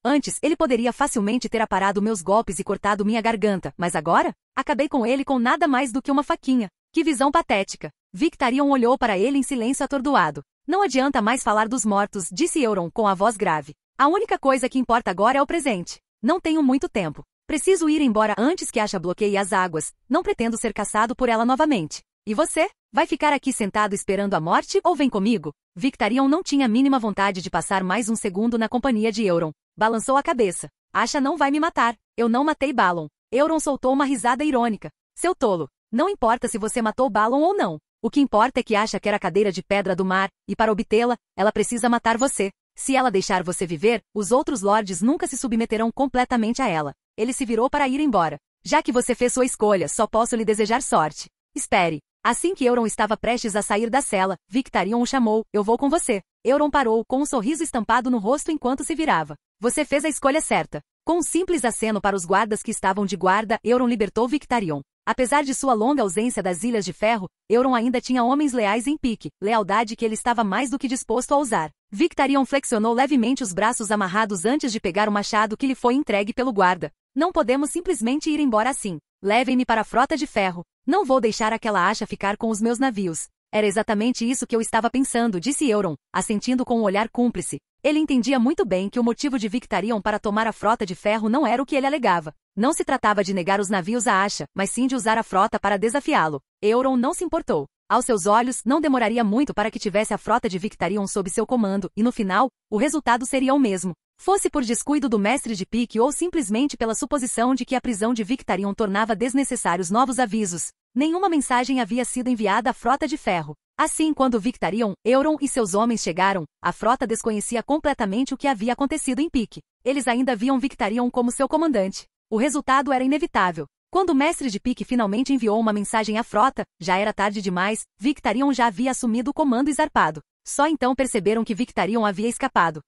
A: Antes, ele poderia facilmente ter aparado meus golpes e cortado minha garganta, mas agora? Acabei com ele com nada mais do que uma faquinha. Que visão patética. Victarion olhou para ele em silêncio atordoado. Não adianta mais falar dos mortos, disse Euron com a voz grave. A única coisa que importa agora é o presente. Não tenho muito tempo. Preciso ir embora antes que Asha bloqueie as águas. Não pretendo ser caçado por ela novamente. E você? Vai ficar aqui sentado esperando a morte ou vem comigo? Victarion não tinha a mínima vontade de passar mais um segundo na companhia de Euron. Balançou a cabeça. Asha não vai me matar. Eu não matei Balon. Euron soltou uma risada irônica. Seu tolo. Não importa se você matou Balon ou não. O que importa é que Asha quer a cadeira de pedra do mar, e para obtê-la, ela precisa matar você. Se ela deixar você viver, os outros lords nunca se submeterão completamente a ela. Ele se virou para ir embora. Já que você fez sua escolha, só posso lhe desejar sorte. Espere. Assim que Euron estava prestes a sair da cela, Victarion o chamou, eu vou com você. Euron parou, com um sorriso estampado no rosto enquanto se virava. Você fez a escolha certa. Com um simples aceno para os guardas que estavam de guarda, Euron libertou Victarion. Apesar de sua longa ausência das Ilhas de Ferro, Euron ainda tinha homens leais em pique, lealdade que ele estava mais do que disposto a usar. Victarion flexionou levemente os braços amarrados antes de pegar o machado que lhe foi entregue pelo guarda. Não podemos simplesmente ir embora assim. Levem-me para a Frota de Ferro. Não vou deixar aquela Asha ficar com os meus navios. Era exatamente isso que eu estava pensando, disse Euron, assentindo com um olhar cúmplice. Ele entendia muito bem que o motivo de Victarion para tomar a Frota de Ferro não era o que ele alegava. Não se tratava de negar os navios a Asha, mas sim de usar a frota para desafiá-lo. Euron não se importou. Aos seus olhos, não demoraria muito para que tivesse a frota de Victarion sob seu comando, e no final, o resultado seria o mesmo. Fosse por descuido do mestre de pique ou simplesmente pela suposição de que a prisão de Victarion tornava desnecessários novos avisos, nenhuma mensagem havia sido enviada à Frota de Ferro. Assim, quando Victarion, Euron e seus homens chegaram, a frota desconhecia completamente o que havia acontecido em pique. Eles ainda viam Victarion como seu comandante. O resultado era inevitável. Quando o mestre de pique finalmente enviou uma mensagem à frota, já era tarde demais, Victarion já havia assumido o comando e zarpado. Só então perceberam que Victarion havia escapado.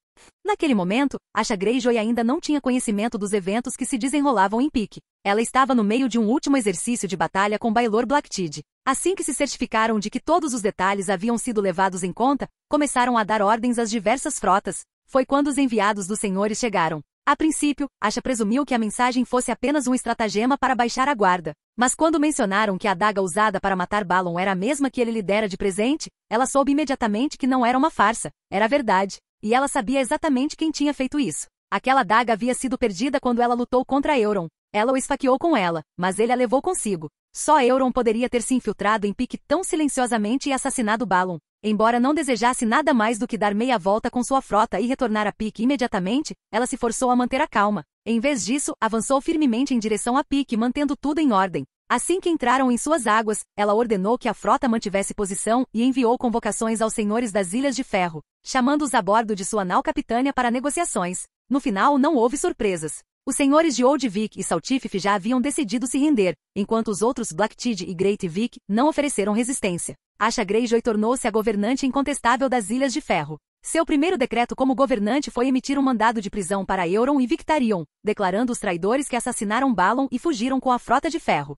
A: Naquele momento, Asha Greyjoy ainda não tinha conhecimento dos eventos que se desenrolavam em pique. Ela estava no meio de um último exercício de batalha com Baelor Blackteed. Assim que se certificaram de que todos os detalhes haviam sido levados em conta, começaram a dar ordens às diversas frotas. Foi quando os enviados dos senhores chegaram. A princípio, Asha presumiu que a mensagem fosse apenas um estratagema para baixar a guarda. Mas quando mencionaram que a adaga usada para matar Balon era a mesma que ele lhe dera de presente, ela soube imediatamente que não era uma farsa, era verdade. E ela sabia exatamente quem tinha feito isso. Aquela adaga havia sido perdida quando ela lutou contra Euron. Ela o esfaqueou com ela, mas ele a levou consigo. Só Euron poderia ter se infiltrado em pique tão silenciosamente e assassinado Balon. Embora não desejasse nada mais do que dar meia volta com sua frota e retornar a pique imediatamente, ela se forçou a manter a calma. Em vez disso, avançou firmemente em direção a pique, mantendo tudo em ordem. Assim que entraram em suas águas, ela ordenou que a frota mantivesse posição e enviou convocações aos senhores das Ilhas de Ferro, chamando-os a bordo de sua nau capitânia para negociações. No final, não houve surpresas. Os senhores de Old Vic e Saltífife já haviam decidido se render, enquanto os outros Blackteed e Great Vic não ofereceram resistência. Asha Greyjoy tornou-se a governante incontestável das Ilhas de Ferro. Seu primeiro decreto como governante foi emitir um mandado de prisão para Euron e Victarion, declarando os traidores que assassinaram Balon e fugiram com a Frota de Ferro.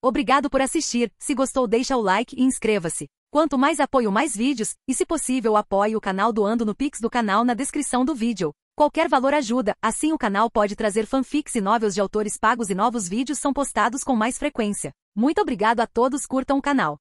A: Obrigado por assistir, se gostou deixa o like e inscreva-se. Quanto mais apoio mais vídeos, e se possível apoie o canal doando no Pix do canal na descrição do vídeo. Qualquer valor ajuda, assim o canal pode trazer fanfics e novels de autores pagos e novos vídeos são postados com mais frequência. Muito obrigado a todos, curtam o canal.